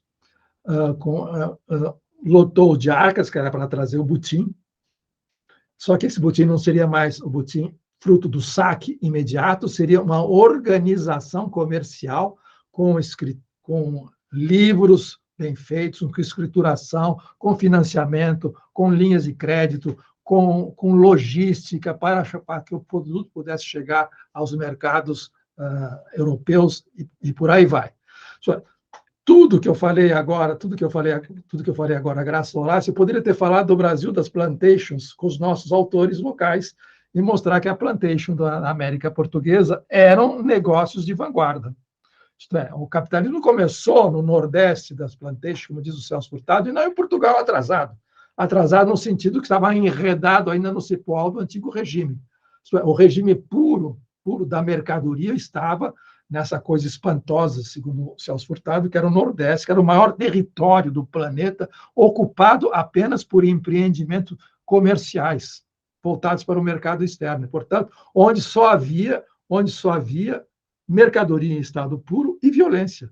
lotou de arcas, que era para trazer o butim, só que esse butim não seria mais o butim fruto do saque imediato, seria uma organização comercial com livros bem feitos, com escrituração, com financiamento, com linhas de crédito, com logística, para que o produto pudesse chegar aos mercados europeus e por aí vai. Tudo que eu falei agora, graças ao Horácio, eu poderia ter falado do Brasil, das plantations, com os nossos autores locais, e mostrar que a plantation da América Portuguesa eram negócios de vanguarda. Isto é, o capitalismo começou no Nordeste das plantations, como diz o Celso Furtado, e não em Portugal atrasado. Atrasado no sentido que estava enredado ainda no cipoal do antigo regime. Isto é, o regime puro da mercadoria estava nessa coisa espantosa, segundo o Celso Furtado, que era o Nordeste, que era o maior território do planeta, ocupado apenas por empreendimentos comerciais, voltados para o mercado externo. Portanto, onde só havia mercadoria em estado puro e violência.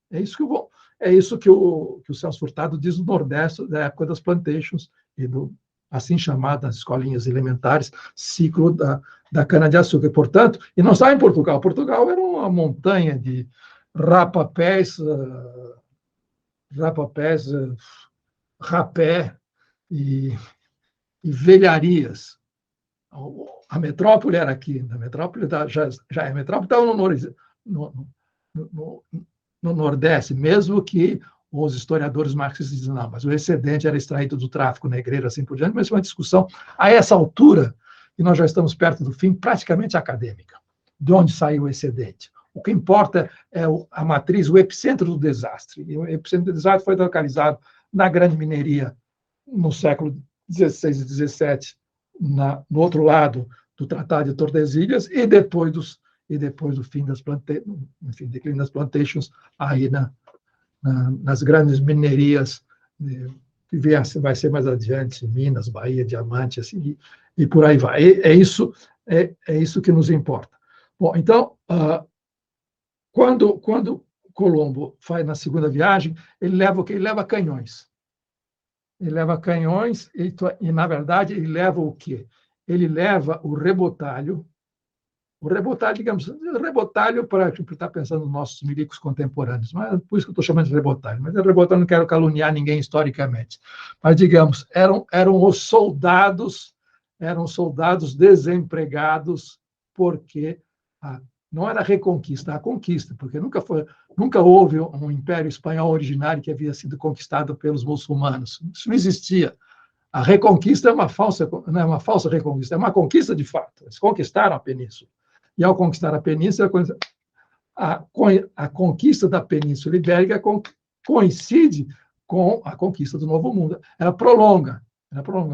É isso que o Celso Furtado diz do Nordeste, da época das plantations e do assim chamadas escolinhas elementares, ciclo da cana-de-açúcar. Portanto, e não está em Portugal. Portugal era uma montanha de rapapés, rapé e velharias. A metrópole era aqui. A metrópole a metrópole estava no Nordeste, mesmo que os historiadores marxistas dizem, não, mas o excedente era extraído do tráfico negreiro, assim por diante, mas isso é uma discussão, a essa altura, e nós já estamos perto do fim, praticamente acadêmica. De onde saiu o excedente? O que importa é a matriz, o epicentro do desastre. E o epicentro do desastre foi localizado na grande mineria no século XVI e XVII, no outro lado do Tratado de Tordesilhas, e depois do fim das declínio das plantations, aí nas grandes minerias, que vai ser mais adiante, Minas, Bahia, Diamante, assim, e por aí vai. É isso que nos importa. Bom, então, quando Colombo faz na segunda viagem, ele leva o quê? Ele leva canhões. Ele leva canhões e, na verdade, ele leva o quê? Ele leva o rebotalho. O rebotalho, digamos, rebotalho para estar pensando nos nossos milicos contemporâneos, mas por isso que eu estou chamando de rebotalho. Mas rebotalho não quero caluniar ninguém historicamente. Mas, digamos, eram os soldados, desempregados, porque não era a reconquista, a conquista, porque nunca houve um império espanhol originário que havia sido conquistado pelos muçulmanos. Isso não existia. A reconquista não é uma falsa reconquista, é uma conquista de fato. Eles conquistaram a península. E, ao conquistar a península, a conquista da Península Ibérica coincide com a conquista do Novo Mundo. Ela prolonga.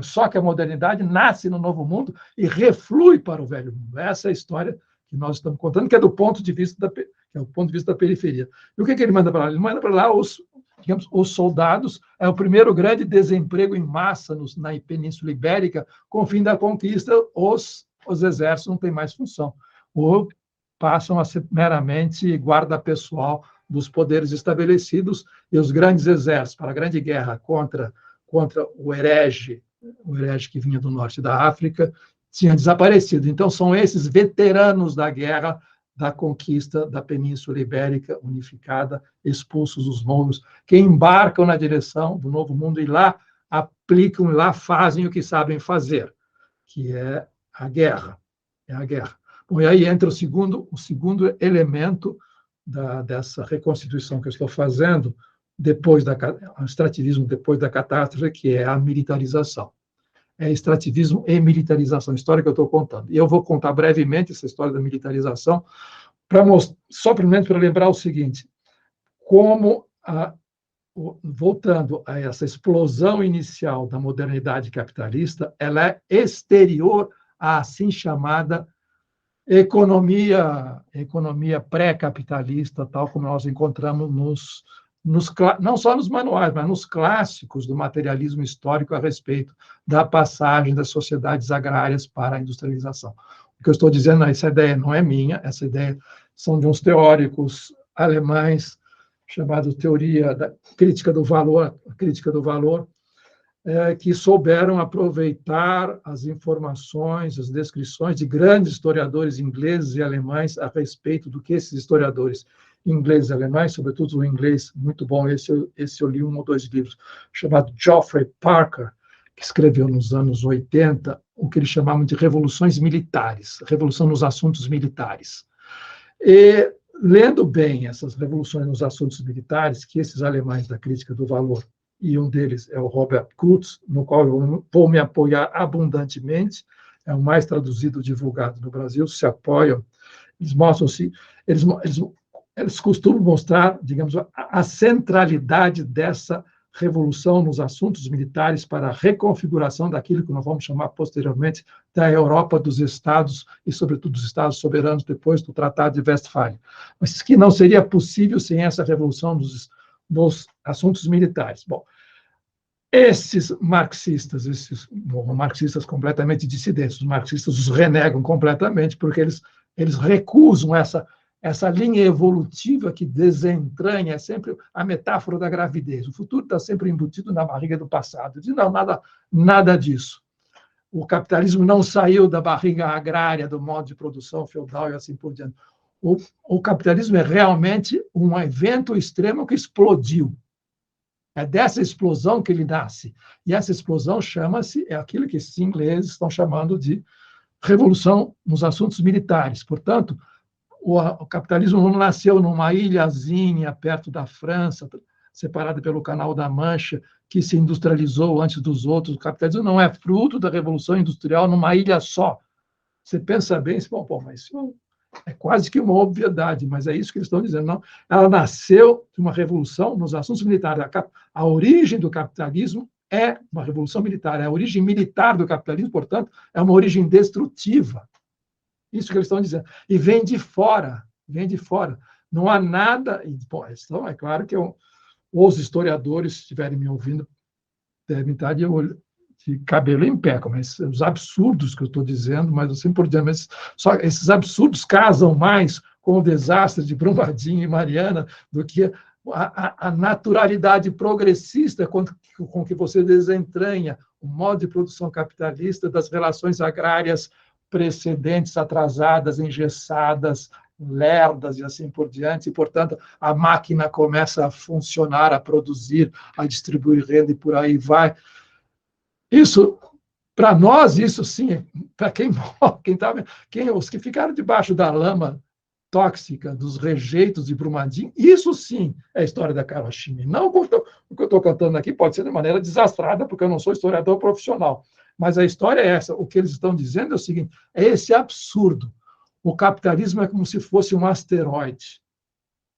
Só que a modernidade nasce no Novo Mundo e reflui para o Velho Mundo. Essa é a história que nós estamos contando, que é do ponto de vista da periferia. E o que ele manda para lá? Ele manda para lá os soldados. É o primeiro grande desemprego em massa na Península Ibérica. Com o fim da conquista, os exércitos não têm mais função, ou passam a ser meramente guarda pessoal dos poderes estabelecidos, e os grandes exércitos para a grande guerra contra o herege que vinha do norte da África, tinha desaparecido. Então, são esses veteranos da guerra, da conquista da Península Ibérica unificada, expulsos os novos, que embarcam na direção do Novo Mundo e lá aplicam, lá fazem o que sabem fazer, que é a guerra. Bom, e aí entra o segundo elemento dessa reconstituição que eu estou fazendo, o extrativismo depois da catástrofe, que é a militarização. É extrativismo e militarização, a história que eu estou contando. E eu vou contar brevemente essa história da militarização, só primeiro para lembrar o seguinte, voltando a essa explosão inicial da modernidade capitalista, ela é exterior à assim chamada economia pré-capitalista, tal como nós encontramos não só nos manuais, mas nos clássicos do materialismo histórico a respeito da passagem das sociedades agrárias para a industrialização. O que eu estou dizendo, essa ideia não é minha, essa ideia são de uns teóricos alemães, chamado teoria da crítica do valor, que souberam aproveitar as informações, as descrições de grandes historiadores ingleses e alemães a respeito do que esses historiadores ingleses e alemães, sobretudo o inglês muito bom, esse eu li 1 ou 2 livros, chamado Geoffrey Parker, que escreveu nos anos 80, o que eles chamavam de revoluções militares, revolução nos assuntos militares. E, lendo bem essas revoluções nos assuntos militares, que esses alemães da crítica do valor, e um deles é o Robert Kurz, no qual eu vou me apoiar abundantemente, é o mais traduzido e divulgado no Brasil, se apoiam, eles mostram-se, eles costumam mostrar, digamos, a centralidade dessa revolução nos assuntos militares para a reconfiguração daquilo que nós vamos chamar posteriormente da Europa dos Estados e, sobretudo, dos Estados soberanos depois do Tratado de Westfália. Mas que não seria possível sem essa revolução nos assuntos militares. Bom, esses marxistas completamente dissidentes, os marxistas os renegam completamente porque eles recusam essa linha evolutiva que desentranha, é sempre a metáfora da gravidez. O futuro está sempre embutido na barriga do passado. Diz, não, nada disso. O capitalismo não saiu da barriga agrária, do modo de produção feudal e assim por diante. O capitalismo é realmente um evento extremo que explodiu. É dessa explosão que ele nasce. E essa explosão é aquilo que esses ingleses estão chamando de revolução nos assuntos militares. Portanto, o capitalismo não nasceu numa ilhazinha perto da França, separada pelo Canal da Mancha, que se industrializou antes dos outros. O capitalismo não é fruto da Revolução Industrial numa ilha só. Você pensa bem, mas isso é quase que uma obviedade, mas é isso que eles estão dizendo. Não, ela nasceu de uma revolução nos assuntos militares. A origem do capitalismo é uma revolução militar, é a origem militar do capitalismo, portanto, é uma origem destrutiva. Isso que eles estão dizendo. E vem de fora, Não há nada... Bom, então, é claro que os historiadores, se estiverem me ouvindo, devem estar de cabelo em pé, mas os absurdos que eu estou dizendo, mas assim por diante, mas só esses absurdos casam mais com o desastre de Brumadinho e Mariana do que a naturalidade progressista com que você desentranha o modo de produção capitalista das relações agrárias precedentes, atrasadas, engessadas, lerdas e assim por diante, e, portanto, a máquina começa a funcionar, a produzir, a distribuir renda e por aí vai. Isso, para nós, isso sim, para os que ficaram debaixo da lama tóxica dos rejeitos de Brumadinho, isso sim é a história da Kawashimi. Não o que eu estou cantando aqui pode ser de maneira desastrada, porque eu não sou historiador profissional, mas a história é essa. O que eles estão dizendo é o seguinte, é esse absurdo. O capitalismo é como se fosse um asteroide.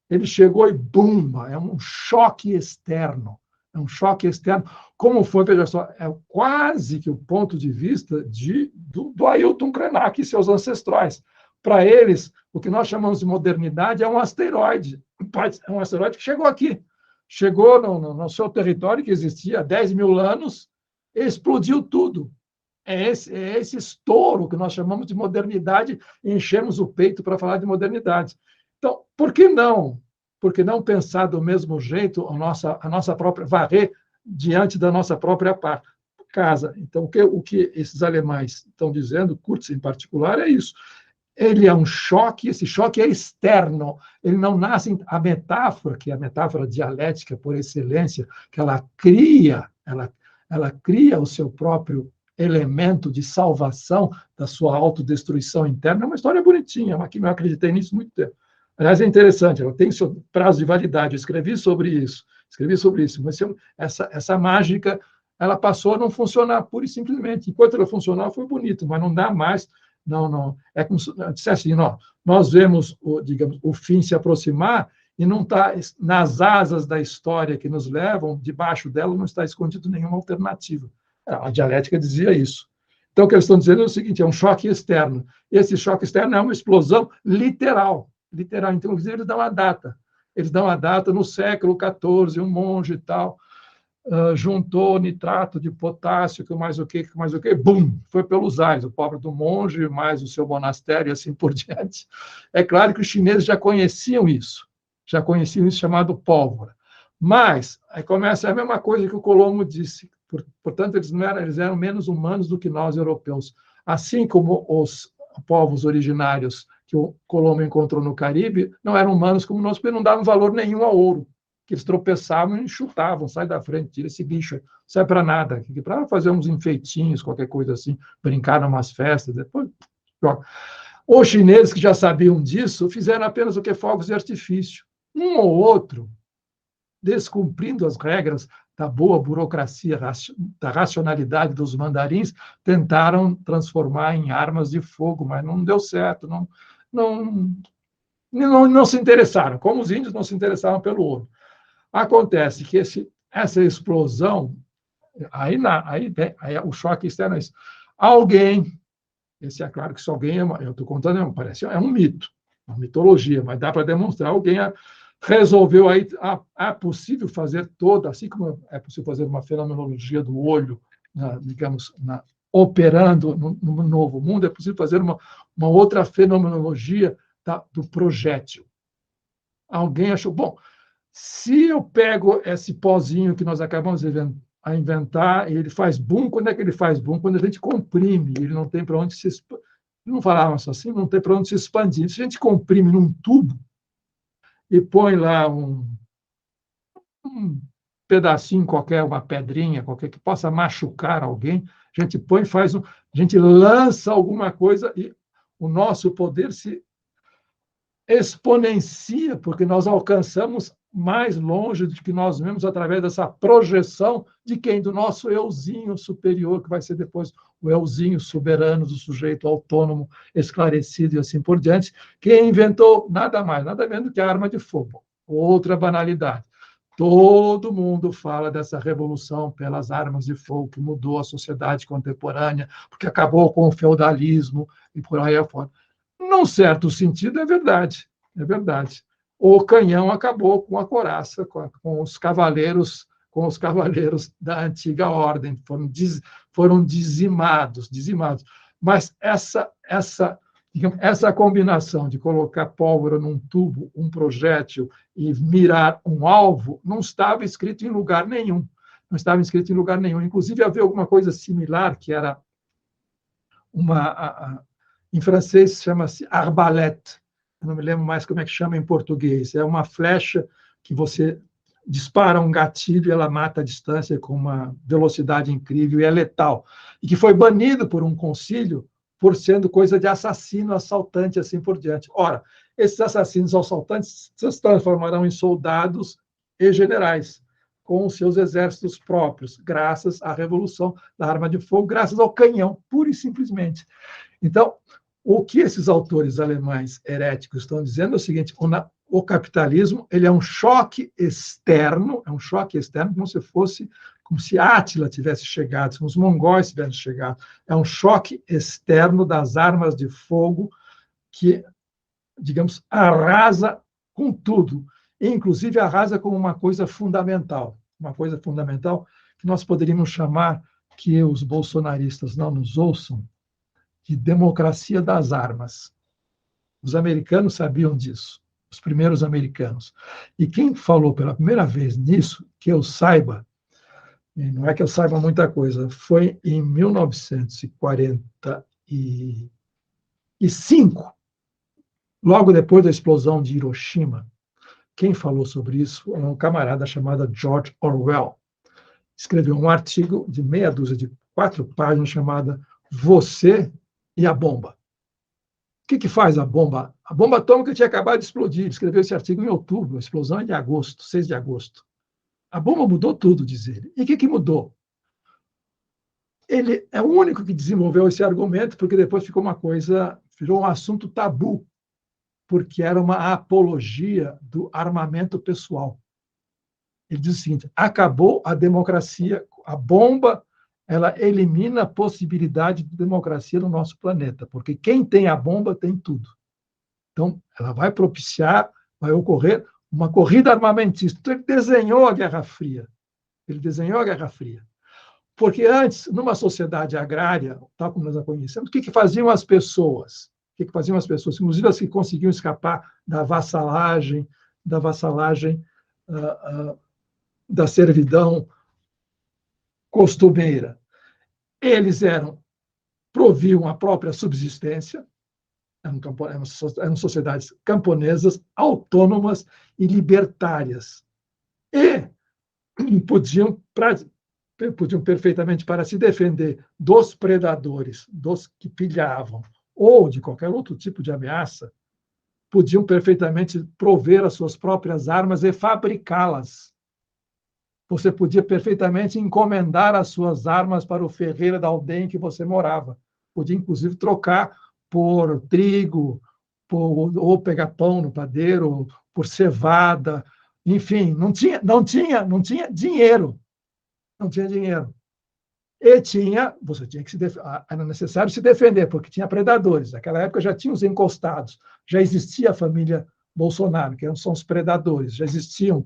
Ele chegou e, bum, é um choque externo. É um choque externo. Como foi, veja só, é quase que o ponto de vista do Ailton Krenak e seus ancestrais. Para eles, o que nós chamamos de modernidade é um asteroide. É um asteroide que chegou aqui. Chegou no seu território, que existia há 10 mil anos, e explodiu tudo. É esse estouro que nós chamamos de modernidade e enchemos o peito para falar de modernidade. Então, por que não? Por que não pensar do mesmo jeito a nossa própria, varrer diante da nossa própria casa? Então, o que esses alemães estão dizendo, Kurz em particular, é isso. Ele é um choque, esse choque é externo, ele não nasce... A metáfora, que é a metáfora dialética por excelência, que ela cria o seu próprio elemento de salvação da sua autodestruição interna, é uma história bonitinha, eu acreditei nisso há muito tempo. Aliás, é interessante, ela tem seu prazo de validade, eu escrevi sobre isso, mas essa mágica, ela passou a não funcionar pura e simplesmente. Enquanto ela funcionava, foi bonito, mas não dá mais. Não. É como se dissesse assim, nós vemos o fim se aproximar e não está nas asas da história que nos levam, debaixo dela não está escondido nenhuma alternativa. A dialética dizia isso. Então, o que eles estão dizendo é o seguinte, é um choque externo. Esse choque externo é uma explosão literal. Então, inclusive, eles dão a data. Eles dão a data no século XIV, um monge e tal, juntou nitrato de potássio, que mais o quê, bum, foi pelos ares, o pobre do monge, mais o seu monastério e assim por diante. É claro que os chineses já conheciam isso chamado pólvora. Mas, aí começa a mesma coisa que o Colombo disse, Portanto, eles eram menos humanos do que nós, europeus. Assim como os povos originários que o Colombo encontrou no Caribe não eram humanos como nós, porque não davam valor nenhum ao ouro, que eles tropeçavam e chutavam, sai da frente, tira esse bicho, não sai para nada, para fazer uns enfeitinhos, qualquer coisa assim, brincar em umas festas, depois joga. Os chineses, que já sabiam disso, fizeram apenas o que? Fogos de artifício. Um ou outro, descumprindo as regras da boa burocracia, da racionalidade dos mandarins, tentaram transformar em armas de fogo, mas não deu certo, não se interessaram, como os índios não se interessavam pelo ouro. Acontece que essa explosão, aí o choque externo é isso. Alguém, esse é claro que se alguém, eu estou contando, parece, é um mito, uma mitologia, mas dá para demonstrar, alguém resolveu aí, é possível fazer assim como é possível fazer uma fenomenologia do olho, digamos, operando no novo mundo, é possível fazer uma outra fenomenologia do projétil. Alguém achou, bom, se eu pego esse pozinho que nós acabamos de inventar, e ele faz boom, quando é que ele faz boom? Quando a gente comprime, ele não tem para onde se expandir. Não falávamos assim, não tem para onde se expandir. Se a gente comprime num tubo e põe lá um pedacinho qualquer, uma pedrinha qualquer, que possa machucar alguém, a gente põe, a gente lança alguma coisa e o nosso poder se exponencia, porque nós alcançamos mais longe do que nós mesmos através dessa projeção de quem? Do nosso euzinho superior, que vai ser depois o euzinho soberano do sujeito autônomo, esclarecido e assim por diante, que inventou nada mais, nada menos do que a arma de fogo. Outra banalidade. Todo mundo fala dessa revolução pelas armas de fogo que mudou a sociedade contemporânea, porque acabou com o feudalismo e por aí afora. Num certo sentido, é verdade, é verdade. O canhão acabou com a couraça, com os cavaleiros da antiga ordem, foram dizimados. Mas essa combinação de colocar pólvora num tubo, um projétil e mirar um alvo, não estava escrito em lugar nenhum. Não estava escrito em lugar nenhum. Inclusive, havia alguma coisa similar, que era em francês chama-se arbalète. Eu não me lembro mais como é que chama em português. É uma flecha que você dispara um gatilho e ela mata a distância com uma velocidade incrível e é letal. E que foi banido por um concílio por sendo coisa de assassino, assaltante, assim por diante. Ora, esses assassinos assaltantes se transformarão em soldados e generais, com os seus exércitos próprios, graças à revolução da arma de fogo, graças ao canhão, pura e simplesmente. Então, o que esses autores alemães heréticos estão dizendo é o seguinte: o capitalismo ele é um choque externo, como se Átila tivesse chegado, como os mongóis tivessem chegado. É um choque externo das armas de fogo que, digamos, arrasa com tudo, inclusive arrasa com uma coisa fundamental que nós poderíamos chamar, que os bolsonaristas não nos ouçam, de democracia das armas. Os americanos sabiam disso, os primeiros americanos. E quem falou pela primeira vez nisso, que eu saiba, e não é que eu saiba muita coisa, foi em 1945, logo depois da explosão de Hiroshima. Quem falou sobre isso é um camarada chamado George Orwell. Escreveu um artigo de meia dúzia de 4 páginas chamada Você e a Bomba. O que faz a bomba? A bomba atômica tinha acabado de explodir. Ele escreveu esse artigo em outubro, a explosão é de agosto, 6 de agosto. A bomba mudou tudo, diz ele. E o que mudou? Ele é o único que desenvolveu esse argumento, porque depois virou um assunto tabu, porque era uma apologia do armamento pessoal. Ele diz o seguinte: acabou a democracia, a bomba, ela elimina a possibilidade de democracia no nosso planeta, porque quem tem a bomba tem tudo. Então, ela vai ocorrer uma corrida armamentista. Então, ele desenhou a Guerra Fria. Porque antes, numa sociedade agrária, tal como nós a conhecemos, o que faziam as pessoas? Inclusive as que conseguiam escapar da vassalagem, da servidão, costumeira. Eles proviam a própria subsistência, eram sociedades camponesas, autônomas e libertárias. E podiam perfeitamente, para se defender dos predadores, dos que pilhavam, ou de qualquer outro tipo de ameaça, podiam perfeitamente prover as suas próprias armas e fabricá-las. Você podia perfeitamente encomendar as suas armas para o ferreiro da aldeia em que você morava. Podia, inclusive, trocar por trigo, ou pegar pão no padeiro, por cevada, enfim, não tinha dinheiro. Não tinha dinheiro. E você tinha que era necessário se defender, porque tinha predadores. Naquela época já tinha os encostados, já existia a família Bolsonaro, que são os predadores, já existiam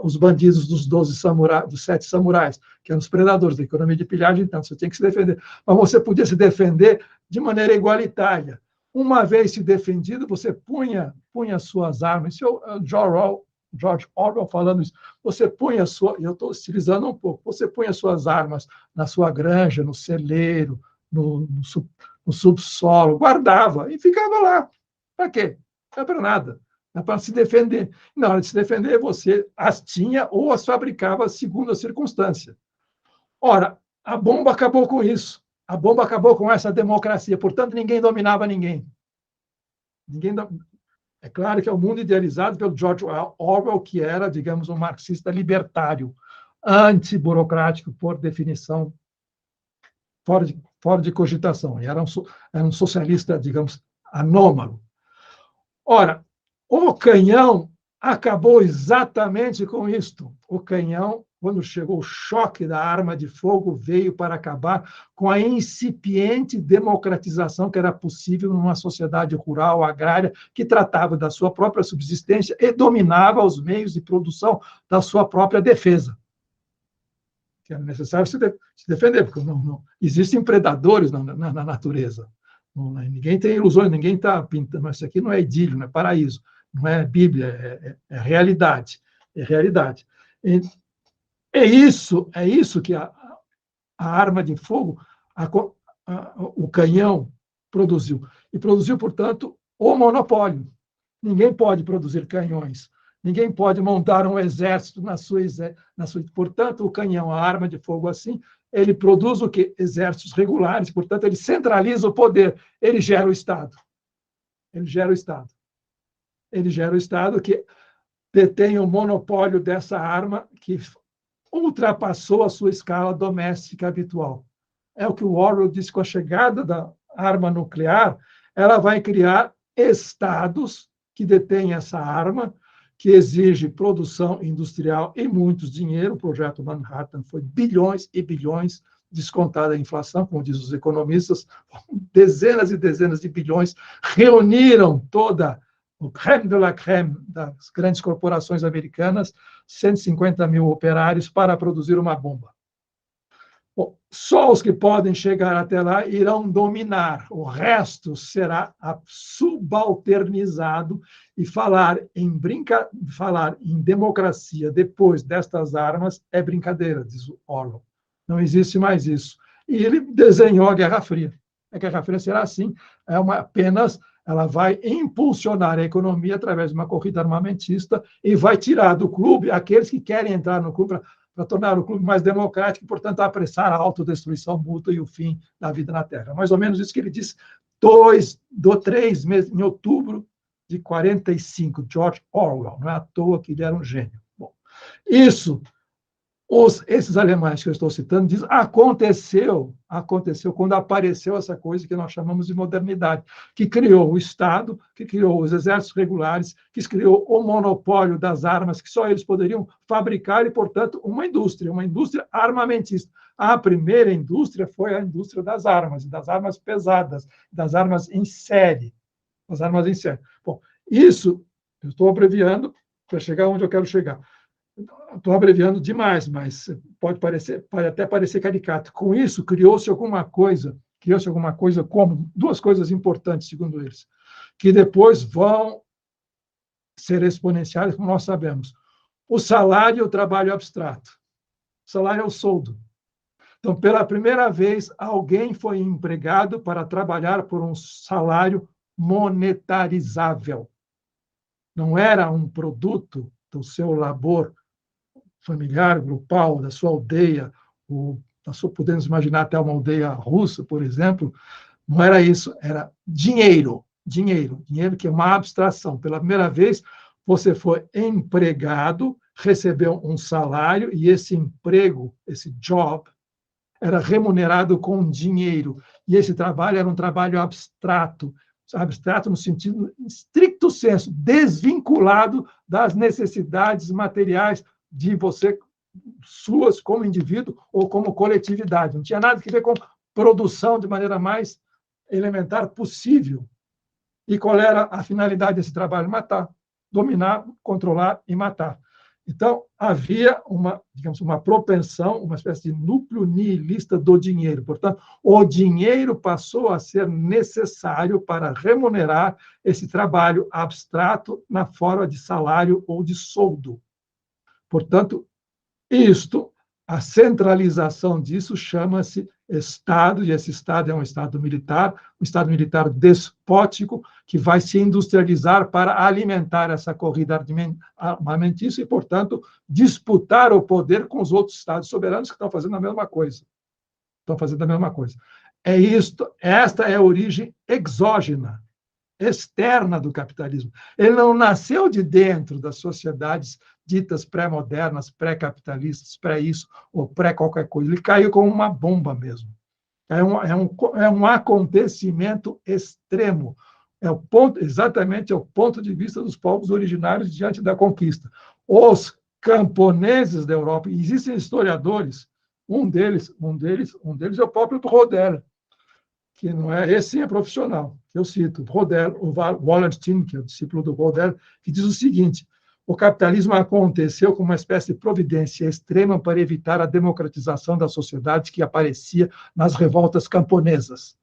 os bandidos dos 7 samurais, que eram os predadores da economia de pilhagem, então você tinha que se defender. Mas você podia se defender de maneira igualitária. Uma vez se defendido, você punha suas armas. Isso é o George Orwell falando isso. Você punha eu estou estilizando um pouco, você punha suas armas na sua granja, no celeiro, no subsolo, guardava e ficava lá. Para quê? Não é para nada. É para se defender. Na hora de se defender, você as tinha ou as fabricava segundo a circunstância. Ora, a bomba acabou com isso. A bomba acabou com essa democracia. Portanto, ninguém dominava ninguém. É claro que é o mundo idealizado pelo George Orwell, que era, digamos, um marxista libertário, antiburocrático, por definição, fora de cogitação. E era um socialista, digamos, anômalo. Ora, o canhão acabou exatamente com isto. O canhão, quando chegou o choque da arma de fogo, veio para acabar com a incipiente democratização que era possível numa sociedade rural, agrária, que tratava da sua própria subsistência e dominava os meios de produção da sua própria defesa. Que era necessário se defender, porque não existem predadores na natureza. Ninguém tem ilusões, ninguém está pintando. Mas isso aqui não é idílio, não é paraíso, não é Bíblia, é realidade. É realidade. É isso que a arma de fogo, o canhão produziu. E produziu, portanto, o monopólio. Ninguém pode produzir canhões. Ninguém pode montar um exército na sua. Portanto, o canhão, a arma de fogo assim, ele produz o quê? Exércitos regulares, portanto, ele centraliza o poder, ele gera o Estado. Ele gera o Estado. Ele gera o Estado que detém o monopólio dessa arma que ultrapassou a sua escala doméstica habitual. É o que o Orwell disse: com a chegada da arma nuclear, ela vai criar estados que detêm essa arma, que exige produção industrial e muito dinheiro. O projeto Manhattan foi bilhões e bilhões, descontada a inflação, como dizem os economistas, dezenas e dezenas de bilhões, reuniram toda o crème de la crème das grandes corporações americanas, 150 mil operários para produzir uma bomba. Bom, só os que podem chegar até lá irão dominar, o resto será subalternizado, e falar em democracia depois destas armas é brincadeira, diz o Orwell. Não existe mais isso. E ele desenhou a Guerra Fria. A Guerra Fria será assim, ela vai impulsionar a economia através de uma corrida armamentista e vai tirar do clube aqueles que querem entrar no clube para tornar o clube mais democrático e, portanto, apressar a autodestruição mútua e o fim da vida na Terra. Mais ou menos isso que ele disse 3 meses, em outubro de 1945, George Orwell. Não é à toa que ele era um gênio. Bom, esses alemães que eu estou citando dizem, aconteceu quando apareceu essa coisa que nós chamamos de modernidade, que criou o Estado, que criou os exércitos regulares, que criou o monopólio das armas, que só eles poderiam fabricar, e, portanto, uma indústria armamentista. A primeira indústria foi a indústria das armas pesadas, das armas em série. Bom, isso, eu estou abreviando para chegar onde eu quero chegar. Estou abreviando demais, mas pode até parecer caricato. Com isso, criou-se alguma coisa como duas coisas importantes, segundo eles, que depois vão ser exponenciais, como nós sabemos. O salário e o trabalho abstrato. O salário é o soldo. Então, pela primeira vez, alguém foi empregado para trabalhar por um salário monetarizável. Não era um produto do seu labor familiar, grupal, da sua aldeia, podemos imaginar até uma aldeia russa, por exemplo, não era isso, era dinheiro, que é uma abstração. Pela primeira vez, você foi empregado, recebeu um salário, e esse emprego, esse job, era remunerado com dinheiro. E esse trabalho era um trabalho abstrato no sentido estricto senso, desvinculado das necessidades materiais de você, suas como indivíduo ou como coletividade. Não tinha nada a ver com produção de maneira mais elementar possível. E qual era a finalidade desse trabalho? Matar, dominar, controlar e matar. Então, havia uma propensão, uma espécie de núcleo nihilista do dinheiro. Portanto, o dinheiro passou a ser necessário para remunerar esse trabalho abstrato na forma de salário ou de soldo. Portanto, a centralização disso chama-se Estado, e esse Estado é um Estado militar despótico, que vai se industrializar para alimentar essa corrida armamentícia e, portanto, disputar o poder com os outros Estados soberanos que estão fazendo a mesma coisa. É isto, esta é a origem exógena, externa do capitalismo. Ele não nasceu de dentro das sociedades ditas pré-modernas, pré-capitalistas, pré-isso ou pré-qualquer coisa. Ele caiu como uma bomba mesmo. É um acontecimento extremo. Exatamente o ponto de vista dos povos originários diante da conquista. Os camponeses da Europa, e existem historiadores, um deles é o próprio Rodel, que não é, esse sim é profissional, que eu cito, Rodel, o Wallerstein, que é o discípulo do Rodel, que diz o seguinte: o capitalismo aconteceu como uma espécie de providência extrema para evitar a democratização da sociedade que aparecia nas revoltas camponesas.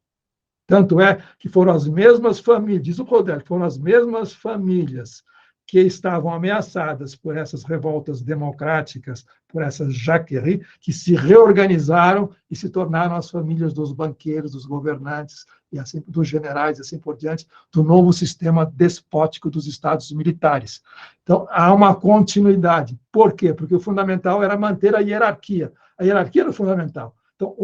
Tanto é que foram as mesmas famílias, diz o Rodel, foram as mesmas famílias que estavam ameaçadas por essas revoltas democráticas, por essas jacqueries, que se reorganizaram e se tornaram as famílias dos banqueiros, dos governantes, e assim dos generais, e assim por diante, do novo sistema despótico dos estados militares. Então, há uma continuidade. Por quê? Porque o fundamental era manter a hierarquia. A hierarquia era o fundamental. Então,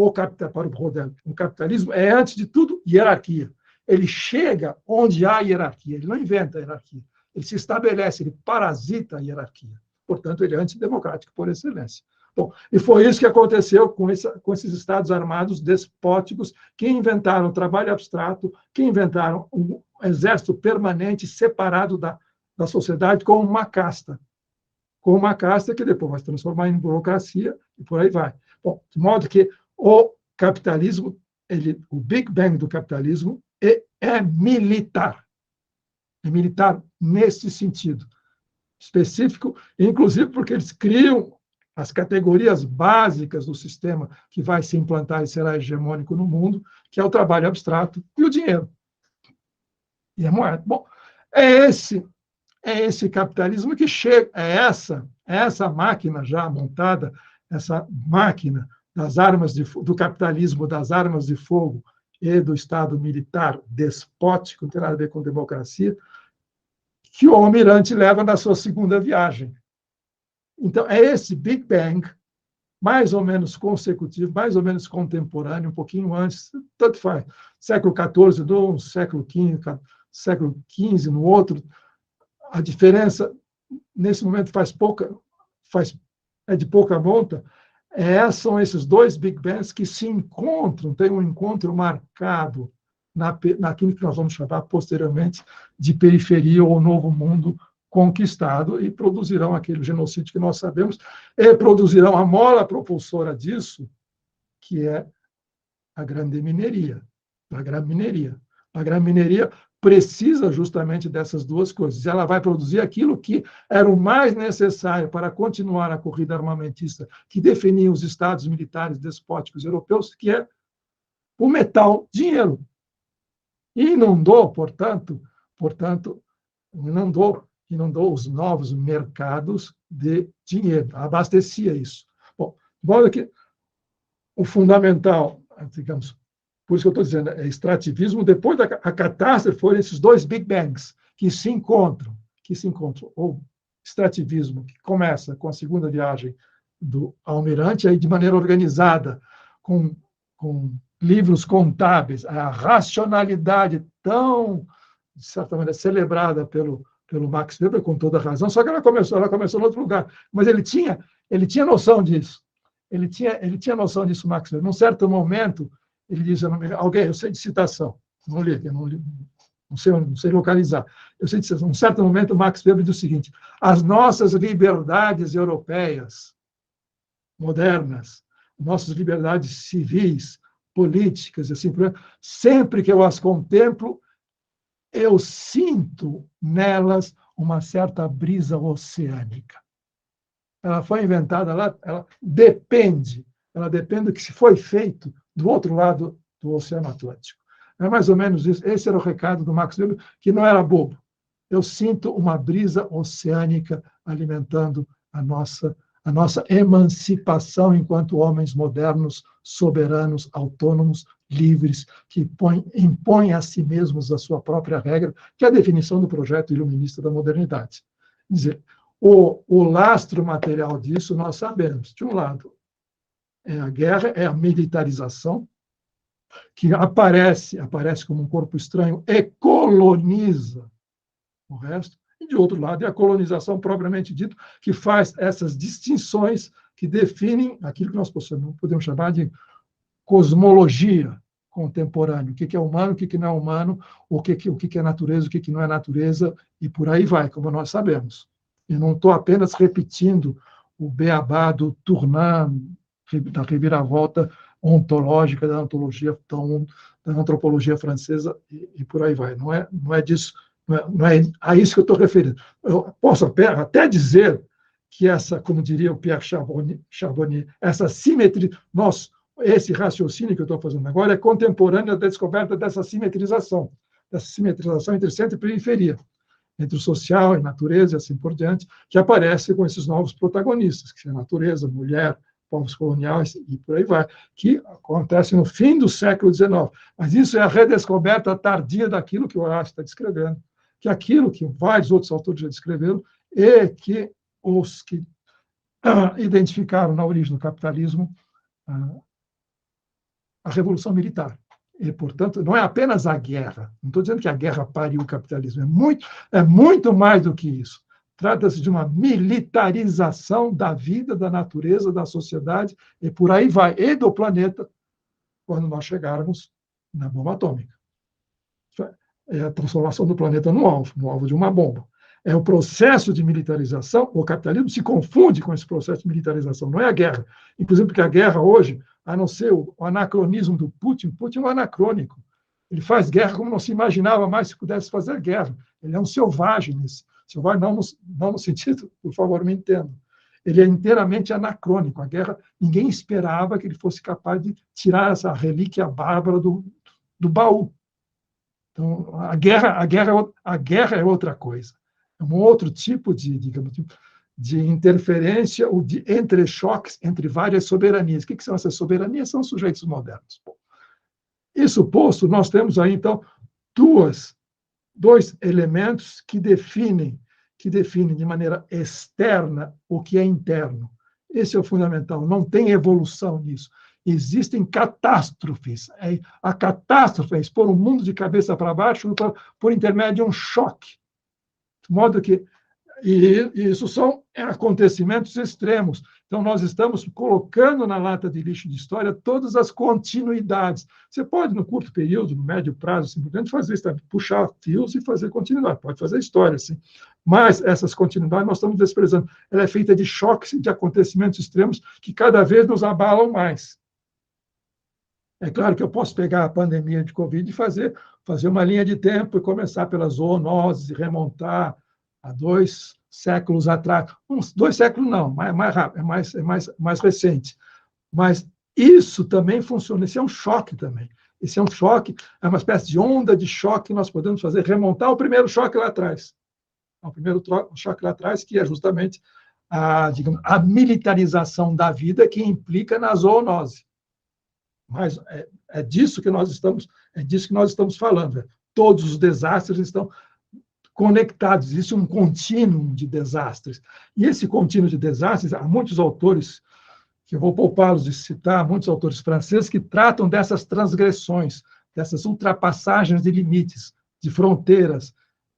para o Rodel, o capitalismo é, antes de tudo, hierarquia. Ele chega onde há hierarquia, ele não inventa a hierarquia. Ele se estabelece, ele parasita a hierarquia. Portanto, ele é antidemocrático por excelência. Bom, e foi isso que aconteceu com esses estados armados despóticos que inventaram o trabalho abstrato, que inventaram um exército permanente separado da sociedade com uma casta. Com uma casta que depois vai se transformar em burocracia e por aí vai. Bom, de modo que o capitalismo, o Big Bang do capitalismo é militar. É militar nesse sentido específico, inclusive porque eles criam as categorias básicas do sistema que vai se implantar e será hegemônico no mundo, que é o trabalho abstrato e o dinheiro. E a moeda. Bom, é esse capitalismo que chega, é essa máquina já montada, essa máquina das armas do capitalismo, das armas de fogo e do Estado militar despótico, não tem nada a ver com democracia, que o almirante leva na sua segunda viagem. Então, é esse Big Bang, mais ou menos consecutivo, mais ou menos contemporâneo, um pouquinho antes, tanto faz, século XIV num, século XV no outro. A diferença, nesse momento, é de pouca monta. São esses dois Big Bangs que se encontram, tem um encontro marcado naquilo que nós vamos chamar posteriormente de periferia ou novo mundo conquistado, e produzirão aquele genocídio que nós sabemos, e produzirão a mola propulsora disso, que é a grande mineria. A grande mineria precisa justamente dessas duas coisas. Ela vai produzir aquilo que era o mais necessário para continuar a corrida armamentista que definia os estados militares despóticos europeus, que é o metal, dinheiro. E inundou, portanto, inundou os novos mercados de dinheiro, abastecia isso. Bom, de modo que o fundamental, digamos, por isso que eu estou dizendo, é extrativismo, depois da catástrofe foram esses dois Big Bangs que se encontram, ou extrativismo, que começa com a segunda viagem do Almirante, aí de maneira organizada, com livros contábeis, a racionalidade tão, de certa maneira, celebrada pelo Max Weber, com toda razão, só que ela começou em outro lugar, mas ele tinha noção disso. Ele tinha noção disso, Max Weber. Num certo momento, ele diz, eu sei de citação, não sei localizar, eu sei de citação. Num certo momento, o Max Weber diz o seguinte: as nossas liberdades europeias modernas, nossas liberdades civis, políticas, assim, sempre que eu as contemplo, eu sinto nelas uma certa brisa oceânica. Ela foi inventada lá, ela depende do que se foi feito do outro lado do Oceano Atlântico. É mais ou menos isso. Esse era o recado do Max Weber, que não era bobo. Eu sinto uma brisa oceânica alimentando a nossa emancipação enquanto homens modernos, soberanos, autônomos, livres, que impõem a si mesmos a sua própria regra, que é a definição do projeto iluminista da modernidade. Quer dizer, o lastro material disso nós sabemos. De um lado, é a guerra, é a militarização, que aparece como um corpo estranho e coloniza o resto. E, de outro lado, é a colonização propriamente dito, que faz essas distinções que definem aquilo que nós podemos chamar de cosmologia contemporânea. O que é humano, o que não é humano, o que é natureza, o que não é natureza, e por aí vai, como nós sabemos. E não estou apenas repetindo o beabá do Tournant, da reviravolta ontológica da antropologia francesa, e por aí vai. Não é disso. Não é a isso que eu estou referindo. Eu posso até dizer que essa, como diria o Pierre Charbonnier, essa simetria, esse raciocínio que eu estou fazendo agora é contemporâneo da descoberta dessa simetrização entre centro e periferia, entre o social e natureza e assim por diante, que aparece com esses novos protagonistas, que é a natureza, mulher, povos coloniais e por aí vai, que acontece no fim do século XIX. Mas isso é a redescoberta tardia daquilo que o Horácio está descrevendo, que é aquilo que vários outros autores já descreveram e que os que identificaram na origem do capitalismo a revolução militar. E, portanto, não é apenas a guerra. Não estou dizendo que a guerra pariu o capitalismo. É muito mais do que isso. Trata-se de uma militarização da vida, da natureza, da sociedade, e por aí vai, e do planeta, quando nós chegarmos na bomba atômica. É a transformação do planeta no alvo de uma bomba. É o processo de militarização, o capitalismo se confunde com esse processo de militarização, não é a guerra. Inclusive porque a guerra hoje, a não ser o anacronismo do Putin é um anacrônico. Ele faz guerra como não se imaginava mais se pudesse fazer guerra. Ele é um selvagem nisso. Selvagem não no sentido, por favor, me entendam. Ele é inteiramente anacrônico. A guerra, ninguém esperava que ele fosse capaz de tirar essa relíquia bárbara do baú. Então, a guerra é outra coisa. É um outro tipo de interferência ou de entrechoques entre várias soberanias. O que são essas soberanias? São sujeitos modernos. Isso posto, nós temos aí, então, dois elementos que definem de maneira externa o que é interno. Esse é o fundamental. Não tem evolução nisso. Existem catástrofes. A catástrofe é expor o mundo de cabeça para baixo por intermédio de um choque. De modo que isso são acontecimentos extremos. Então, nós estamos colocando na lata de lixo de história todas as continuidades. Você pode, no curto período, no médio prazo, simplesmente fazer isso, puxar fios e fazer continuidade. Pode fazer história, sim. Mas essas continuidades nós estamos desprezando. Ela é feita de choques, de acontecimentos extremos que cada vez nos abalam mais. É claro que eu posso pegar a pandemia de Covid e fazer uma linha de tempo e começar pelas zoonoses e remontar a 2 séculos atrás. 2 séculos não, mais rápido, mais recente. Mas isso também funciona, esse é um choque também. Esse é um choque, é uma espécie de onda de choque que nós podemos fazer, remontar o primeiro choque lá atrás. O primeiro choque lá atrás, que é justamente a militarização da vida que implica na zoonose. Mas é disso que nós estamos falando. Todos os desastres estão conectados. Existe um contínuo de desastres. E esse contínuo de desastres, há muitos autores, que eu vou poupá-los de citar, muitos autores franceses que tratam dessas transgressões, dessas ultrapassagens de limites, de fronteiras.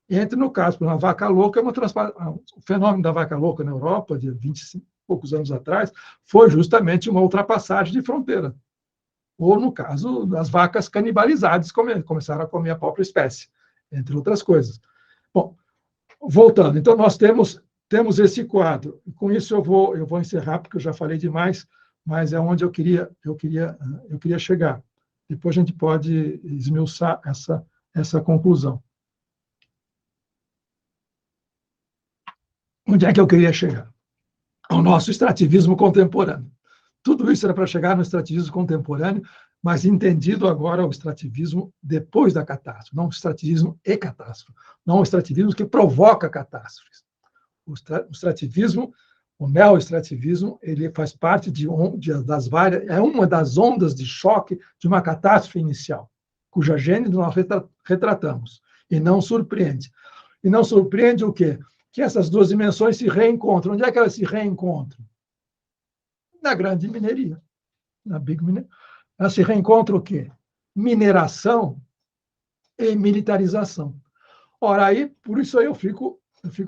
Entre, no caso, a vaca louca, o fenômeno da vaca louca na Europa, de 25 e poucos anos atrás, foi justamente uma ultrapassagem de fronteira. Ou, no caso, as vacas canibalizadas começaram a comer a própria espécie, entre outras coisas. Bom, voltando, então nós temos esse quadro. Com isso eu vou encerrar, porque eu já falei demais, mas é onde eu queria chegar. Depois a gente pode esmiuçar essa conclusão. Onde é que eu queria chegar? Ao nosso extrativismo contemporâneo. Tudo isso era para chegar no extrativismo contemporâneo, mas entendido agora o extrativismo depois da catástrofe, não o extrativismo e catástrofe, não o extrativismo que provoca catástrofes. O extrativismo, o neo-extrativismo, ele faz parte das várias, é uma das ondas de choque de uma catástrofe inicial, cuja gênese nós retratamos. E não surpreende. E não surpreende o quê? Que essas duas dimensões se reencontram. Onde é que elas se reencontram? Na grande mineria, na Big Mineria. Elas se reencontram o quê? Mineração e militarização. Ora, aí, por isso aí eu fico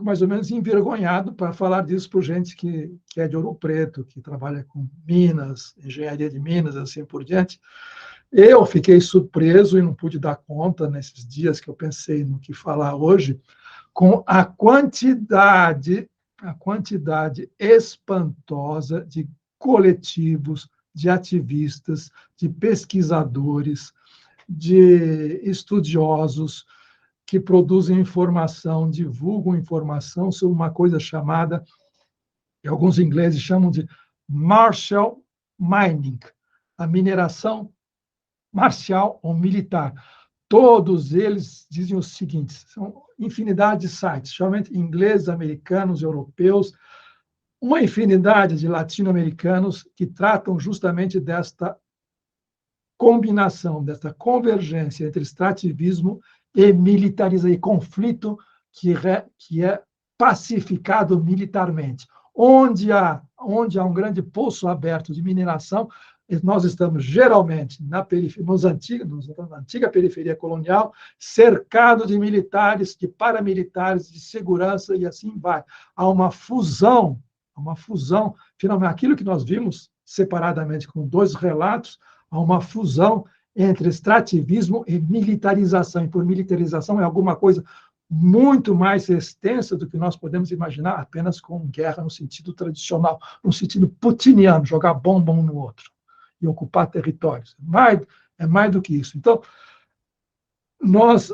mais ou menos envergonhado para falar disso por gente que é de Ouro Preto, que trabalha com minas, engenharia de minas, assim por diante. Eu fiquei surpreso e não pude dar conta, nesses dias que eu pensei no que falar hoje, com a quantidade espantosa de coletivos, de ativistas, de pesquisadores, de estudiosos que produzem informação, divulgam informação sobre uma coisa chamada, que alguns ingleses chamam de martial mining, a mineração marcial ou militar. Todos eles dizem o seguinte, são infinidade de sites, geralmente ingleses, americanos, europeus, uma infinidade de latino-americanos que tratam justamente desta combinação, desta convergência entre extrativismo e militarização, e conflito que é pacificado militarmente. Onde há um grande poço aberto de mineração, nós estamos geralmente na antiga periferia colonial, cercado de militares, de paramilitares, de segurança, e assim vai. Há uma fusão, finalmente, aquilo que nós vimos separadamente com dois relatos, há uma fusão entre extrativismo e militarização. E por militarização é alguma coisa muito mais extensa do que nós podemos imaginar apenas com guerra no sentido tradicional, no sentido putiniano, jogar bomba um no outro e ocupar territórios. É mais do que isso. Então, nós,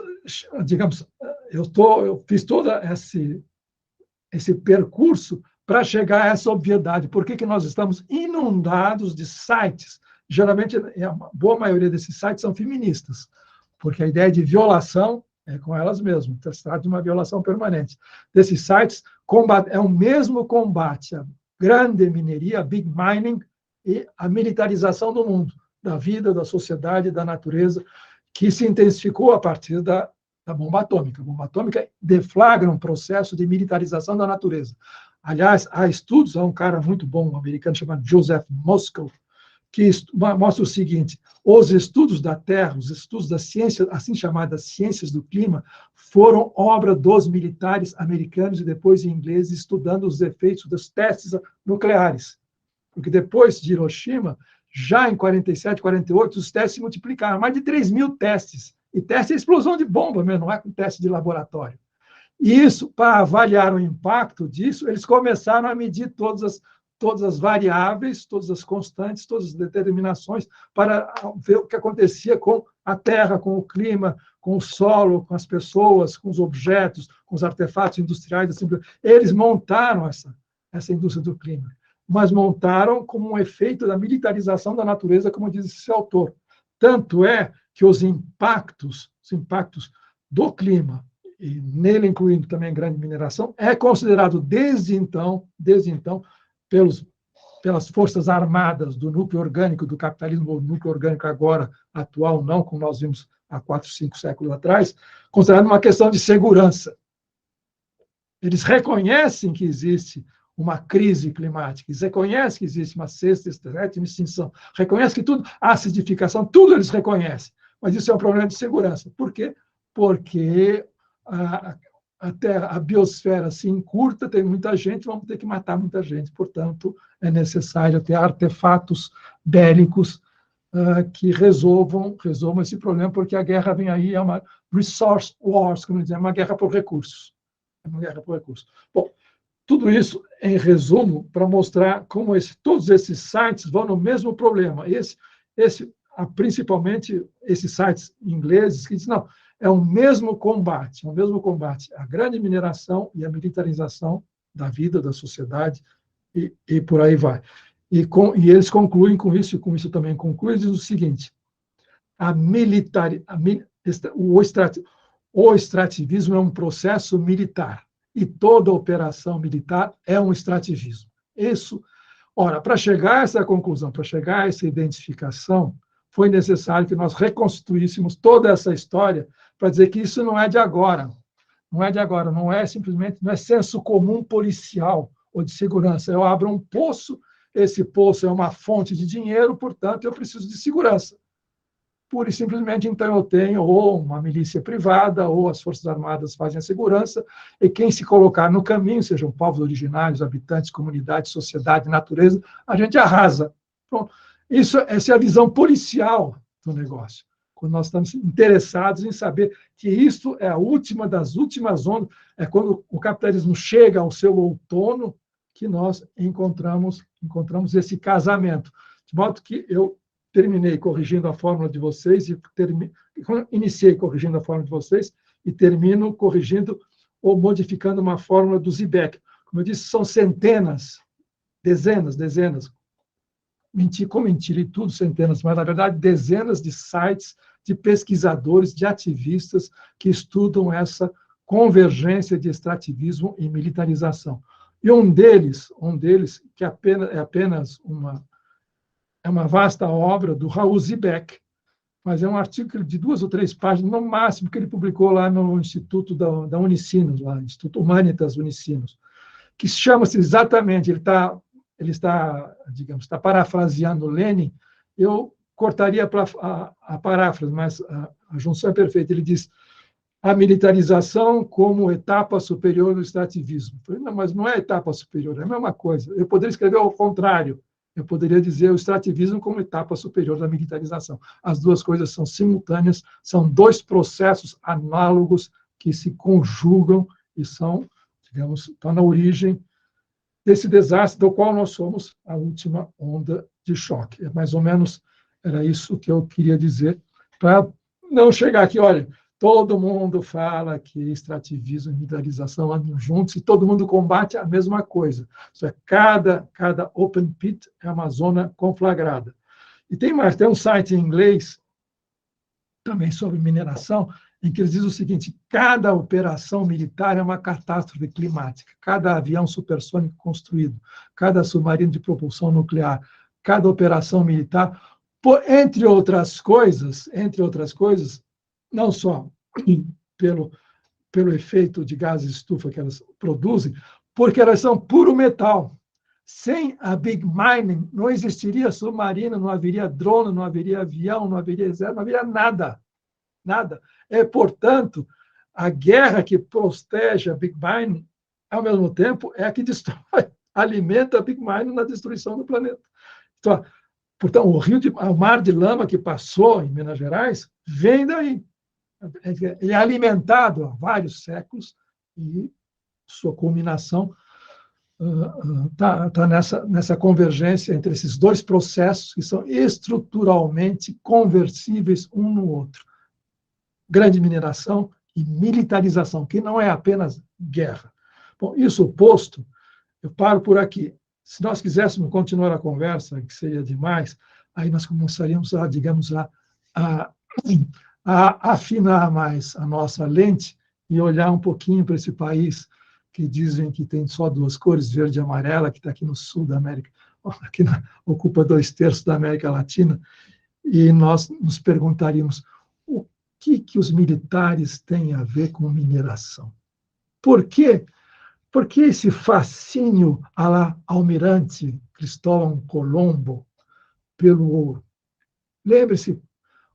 digamos, eu fiz todo esse percurso para chegar a essa obviedade. Por que nós estamos inundados de sites? Geralmente, a boa maioria desses sites são feministas, porque a ideia de violação é com elas mesmas, se trata de uma violação permanente. Desses sites, é o mesmo combate à grande mineria, a big mining, e a militarização do mundo, da vida, da sociedade, da natureza, que se intensificou a partir da bomba atômica. A bomba atômica deflagra um processo de militarização da natureza. Aliás, há estudos, há um cara muito bom, um americano chamado Joseph Muskell, que mostra o seguinte: os estudos da Terra, os estudos das ciências, assim chamadas ciências do clima, foram obra dos militares americanos e depois ingleses, estudando os efeitos dos testes nucleares. Porque depois de Hiroshima, já em 47, 48, os testes se multiplicaram, mais de 3.000 testes. E teste é explosão de bomba mesmo, não é com teste de laboratório. E isso, para avaliar o impacto disso, eles começaram a medir todas as variáveis, todas as constantes, todas as determinações, para ver o que acontecia com a Terra, com o clima, com o solo, com as pessoas, com os objetos, com os artefatos industriais. Assim, eles montaram essa indústria do clima, mas montaram como um efeito da militarização da natureza, como diz esse autor. Tanto é que os impactos do clima, e nele incluindo também a grande mineração, é considerado desde então pelos pelas forças armadas do núcleo orgânico do capitalismo, ou núcleo orgânico agora, atual, não como nós vimos há 4, 5 séculos atrás, considerado uma questão de segurança. Eles reconhecem que existe uma crise climática, eles reconhecem que existe uma sexta, sétima extinção, reconhecem que tudo, a acidificação, tudo eles reconhecem, mas isso é um problema de segurança. Por quê? Porque até a biosfera se encurta, tem muita gente, vamos ter que matar muita gente, portanto, é necessário ter artefatos bélicos que resolvam esse problema, porque a guerra vem aí, é uma resource wars, como dizer, é uma guerra por recursos. É uma guerra por recursos. Bom, tudo isso em resumo para mostrar como todos esses sites vão no mesmo problema. Principalmente esses sites ingleses que dizem, não, é o mesmo combate, a grande mineração e a militarização da vida, da sociedade, e por aí vai. E eles concluem com isso, e com isso também concluem, dizem o seguinte, o extrativismo é um processo militar, e toda operação militar é um extrativismo. Ora, para chegar a essa conclusão, para chegar a essa identificação, foi necessário que nós reconstituíssemos toda essa história para dizer que isso não é de agora, não é simplesmente, não é senso comum policial ou de segurança. Eu abro um poço, esse poço é uma fonte de dinheiro, portanto, eu preciso de segurança. Pura e simplesmente, então, eu tenho ou uma milícia privada, ou as Forças Armadas fazem a segurança, e quem se colocar no caminho, sejam povos originários, habitantes, comunidade, sociedade, natureza, a gente arrasa. Pronto. Essa é a visão policial do negócio, quando nós estamos interessados em saber que isto é a última das últimas ondas, é quando o capitalismo chega ao seu outono, que nós encontramos esse casamento. De modo que eu terminei corrigindo a fórmula de vocês, iniciei corrigindo a fórmula de vocês, e termino corrigindo ou modificando uma fórmula do Zizek. Como eu disse, são centenas, dezenas, com mentira e tudo, centenas, mas, na verdade, dezenas de sites, de pesquisadores, de ativistas que estudam essa convergência de extrativismo e militarização. E um deles que é apenas uma vasta obra do Raul Zizek, mas é um artigo de 2 ou 3 páginas, no máximo, que ele publicou lá no Instituto da Unicinos, lá, Instituto Humanitas Unicinos, que chama-se exatamente, ele está, digamos, está parafraseando Lenin. Eu cortaria a paráfrase, mas a junção é perfeita. Ele diz, a militarização como etapa superior do extrativismo. Eu falei, não, mas não é etapa superior, é a mesma coisa. Eu poderia escrever ao contrário. Eu poderia dizer o extrativismo como etapa superior da militarização. As duas coisas são simultâneas, são 2 processos análogos que se conjugam e são, digamos, estão na origem desse desastre do qual nós somos a última onda de choque. Mais ou menos era isso que eu queria dizer, para não chegar aqui, olha, todo mundo fala que extrativismo e militarização andam juntos e todo mundo combate a mesma coisa. Isso é, cada open pit é uma zona conflagrada. E tem um site em inglês, também sobre mineração, em que eles dizem o seguinte, cada operação militar é uma catástrofe climática, cada avião supersônico construído, cada submarino de propulsão nuclear, cada operação militar, entre outras coisas, não só pelo efeito de gases estufa que elas produzem, porque elas são puro metal. Sem a Big Mining, não existiria submarino, não haveria drone, não haveria avião, não haveria exército, não haveria nada. Nada. Portanto, a guerra que protege a Big Mining, ao mesmo tempo, é a que destrói, alimenta a Big Mining na destruição do planeta. Então, portanto, o mar de lama que passou em Minas Gerais vem daí. Ele é alimentado há vários séculos e sua culminação está nessa convergência entre esses 2 processos que são estruturalmente conversíveis um no outro. Grande mineração e militarização, que não é apenas guerra. Bom, isso posto, eu paro por aqui. Se nós quiséssemos continuar a conversa, que seria demais, aí nós começaríamos a, digamos, a afinar mais a nossa lente e olhar um pouquinho para esse país que dizem que tem só 2 cores, verde e amarela, que está aqui no sul da América. aqui ocupa 2/3 da América Latina, e nós nos perguntaríamos o que os militares têm a ver com mineração? Por quê? Por que esse fascínio à la Almirante Cristóvão Colombo pelo ouro? Lembre-se,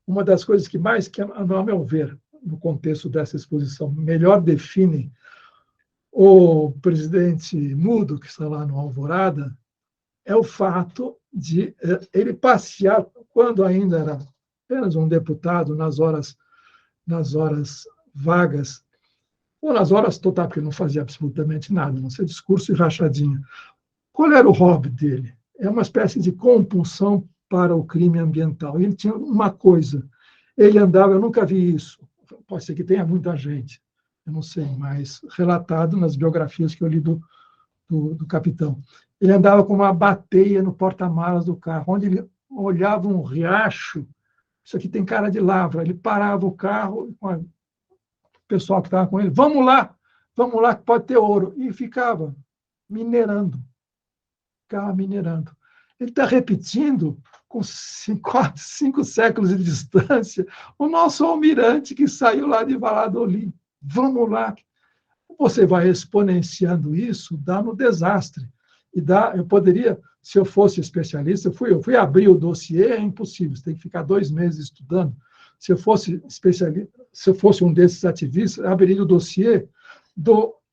uma das coisas que mais, a meu ver, no contexto dessa exposição, melhor define o presidente mudo, que está lá no Alvorada, é o fato de ele passear, quando ainda era apenas um deputado, nas horas vagas, ou nas horas totais, porque ele não fazia absolutamente nada, não sei, discurso e rachadinha. Qual era o hobby dele? É uma espécie de compulsão para o crime ambiental. Ele tinha uma coisa, ele andava, eu nunca vi isso, pode ser que tenha muita gente, eu não sei, mas relatado nas biografias que eu li do capitão. Ele andava com uma bateia no porta-malas do carro, onde ele olhava um riacho, isso aqui tem cara de lavra, ele parava o carro, o pessoal que estava com ele, vamos lá, que pode ter ouro, e ficava minerando. Ele está repetindo, com 5 séculos de distância, o nosso almirante que saiu lá de Valladolid. Vamos lá. Você vai exponenciando isso, dá no desastre. Eu poderia, se eu fosse especialista, eu fui abrir o dossiê, é impossível, você tem que ficar 2 meses estudando. Se eu fosse especialista, se eu fosse um desses ativistas, abriria o dossiê do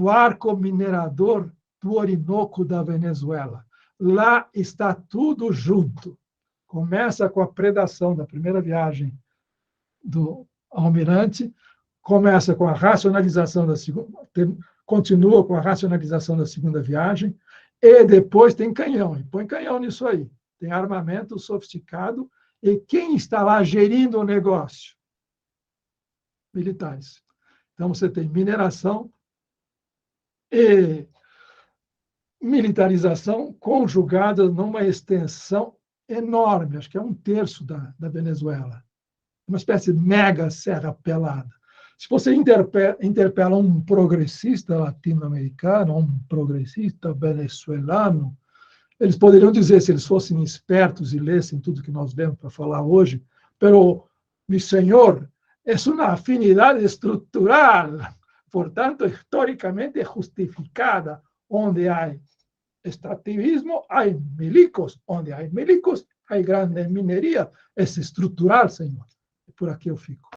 arco minerador do Orinoco da Venezuela. Lá está tudo junto. Começa com a predação da primeira viagem do almirante, começa com a racionalização da segunda, continua com a racionalização da segunda viagem, e depois tem canhão, e põe canhão nisso aí. Tem armamento sofisticado, e quem está lá gerindo o negócio? Militares. Então, você tem mineração e militarização conjugada numa extensão enorme, acho que é 1/3 da Venezuela. Uma espécie de mega serra pelada. Se você interpela um progressista latino-americano, um progressista venezuelano, eles poderiam dizer, se eles fossem espertos e lessem tudo que nós vemos para falar hoje, pero, mi senhor, é uma afinidade estrutural, portanto, historicamente justificada, onde há extrativismo, há milicos, onde há milicos, há grande mineria, é estrutural, senhor. Por aqui eu fico.